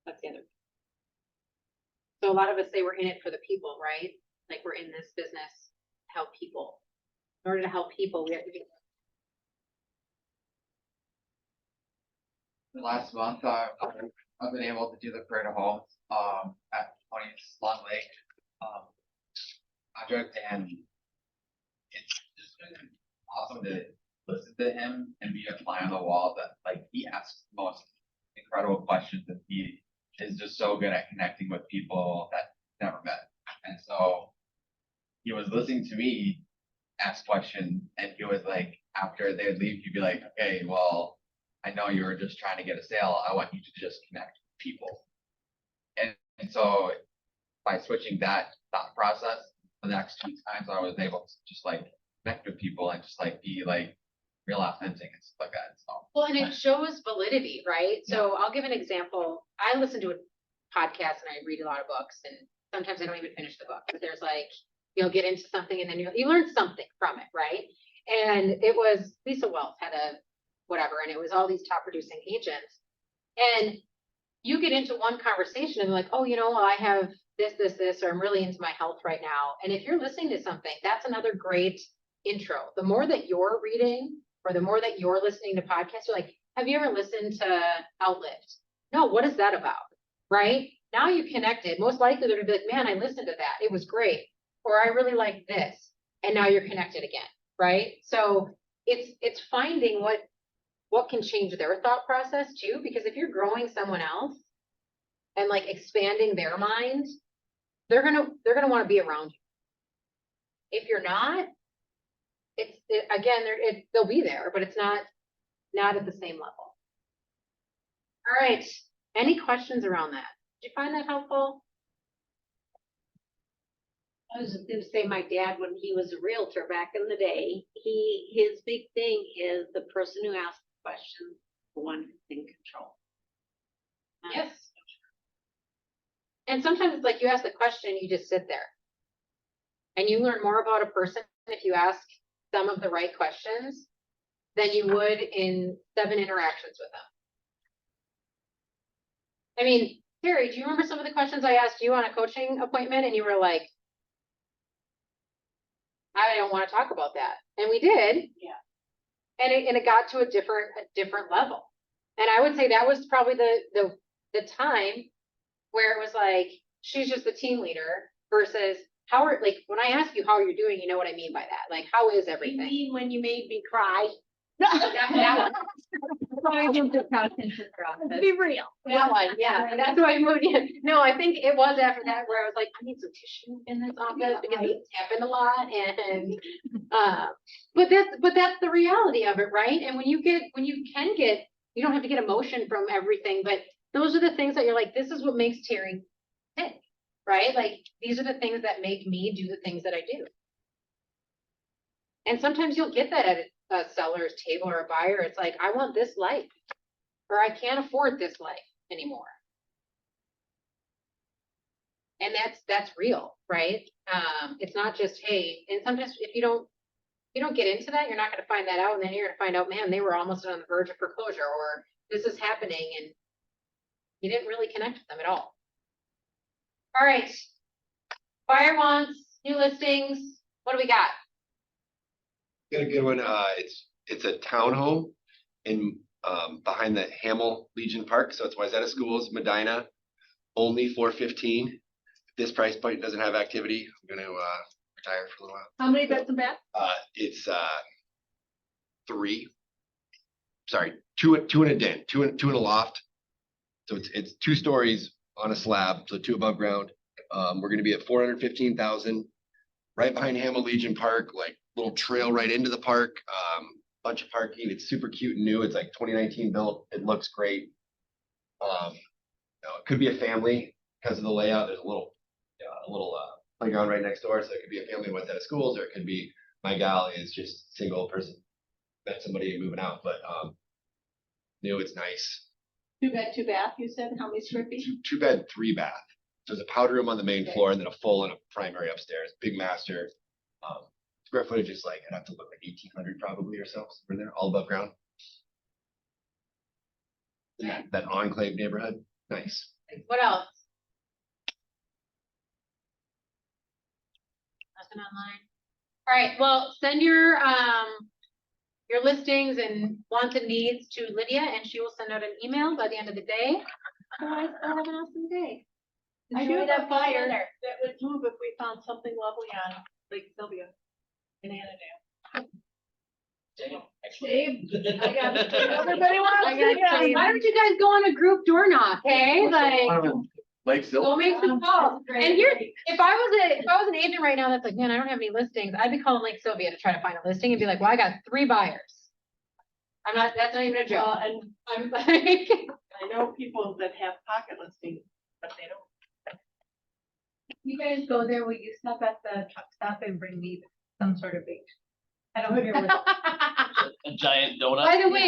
That's the other thing. So a lot of us say we're in it for the people, right? Like, we're in this business to help people. In order to help people, we have to be. the last month, I've been able to do the prayer to homes, at 20th Long Lake, project, and it's just been awesome to listen to him and be a fly on the wall that, like, he asks the most incredible questions, and he is just so good at connecting with people that never met. And so he was listening to me ask questions, and he was like, after they would leave, he'd be like, okay, well, I know you were just trying to get a sale. I want you to just connect with people. And so by switching that thought process, the next 2 times I was able to just like connect with people and just like be like real authentic and stuff like that. So Well, and it shows validity, right? So I'll give an example. I listen to a podcast and I read a lot of books, and sometimes I don't even finish the book. But there's like, you'll get into something and then you learn something from it, right? And it was Lisa Wells had a whatever, and it was all these top producing agents. And you get into one conversation and like, oh, well, I have this, or I'm really into my health right now. And if you're listening to something, that's another great intro. The more that you're reading or the more that you're listening to podcasts, you're like, have you ever listened to Outlift? No, what is that about? Right? Now you connected. Most likely they're gonna be like, man, I listened to that. It was great. Or I really like this. And now you're connected again. Right? So it's finding what can change their thought process too, because if you're growing someone else and like expanding their mind, they're gonna want to be around you. If you're not, they'll be there, but it's not at the same level. All right, any questions around that? Did you find that helpful? I was just gonna say, my dad, when he was a realtor back in the day, his big thing is the person who asks questions, the one who's in control. Yes. And sometimes it's like you ask the question, you just sit there. And you learn more about a person if you ask some of the right questions than you would in 7 interactions with them. I mean, Terry, do you remember some of the questions I asked you on a coaching appointment and you were like, I don't want to talk about that. And we did. Yeah. And it got to a different level. And I would say that was probably the time where it was like, she's just the team leader versus like, when I ask you how you're doing, you know what I mean by that? Like, how is You everything? mean when you made me cry? That Be real. one, yeah, and that's why I moved in. No, I think it was after that where I was like, I need some tissue in this office because it's happened a lot, and but that's the reality of it, right? And when you can get, you don't have to get emotion from everything, but those are the things that you're like, this is what makes Terry tick, right? Like, these are the things that make me do the things that I do. And sometimes you'll get that at a seller's table or a buyer. It's like, I want this life, or I can't afford this life anymore. And that's real, right? It's not just, hey, and sometimes if you don't get into that, you're not going to find that out. And then you're going to find out, man, they were almost on the verge of foreclosure, or this is happening, and you didn't really connect with them at all. All right. Buyer wants, new listings. What do we got? Got a good one. It's a townhome in behind the Hamel Legion Park. So it's Wayzata Schools, Medina, only 415. This price point doesn't have activity. I'm gonna retire for a little while. How many beds and baths? It's 3. Sorry, two in a den, two in a loft. So it's 2 stories on a slab, so 2 above ground. We're gonna be at 415,000, right behind Hamel Legion Park, like little trail right into the park. Bunch of parking. It's super cute and new. It's like 2019 built. It looks great. It could be a family because of the layout. There's a little playground right next door, so it could be a family with at schools, or it could be my gal is just single person, met somebody moving out. But new, it's nice. 2 bed, 2 bath, you said? How many square feet? 2 bed, 3 bath. So there's a powder room on the main floor and then a full and a primary upstairs. Big master. Square footage is like, I'd have to look like 1,800 probably or so, somewhere there, all above ground. That enclave neighborhood, nice. What else? Nothing online. All right, well, send your your listings and wants and needs to Lydia, and she will send out an email by the end of the day. Otherwise, have an awesome day. I Enjoy do that have a fall buyer weather. that would move if we found something lovely on Lake Sylvia in Annandale. Dave, I got it. Everybody wants I to, got yeah. Why don't you guys go on a group door knock, okay? Like, Like go make some calls. And here, if I was an agent right now that's like, man, I don't have any listings, I'd be calling Lake Sylvia to try to find a listing and be like, well, I got 3 buyers. That's not even a joke. Well, and I'm like, I know people that have pocket listings, but they don't. you guys go there, will you stop at the truck stop and bring me some sort of bait? I don't care what. A giant donut. by the way,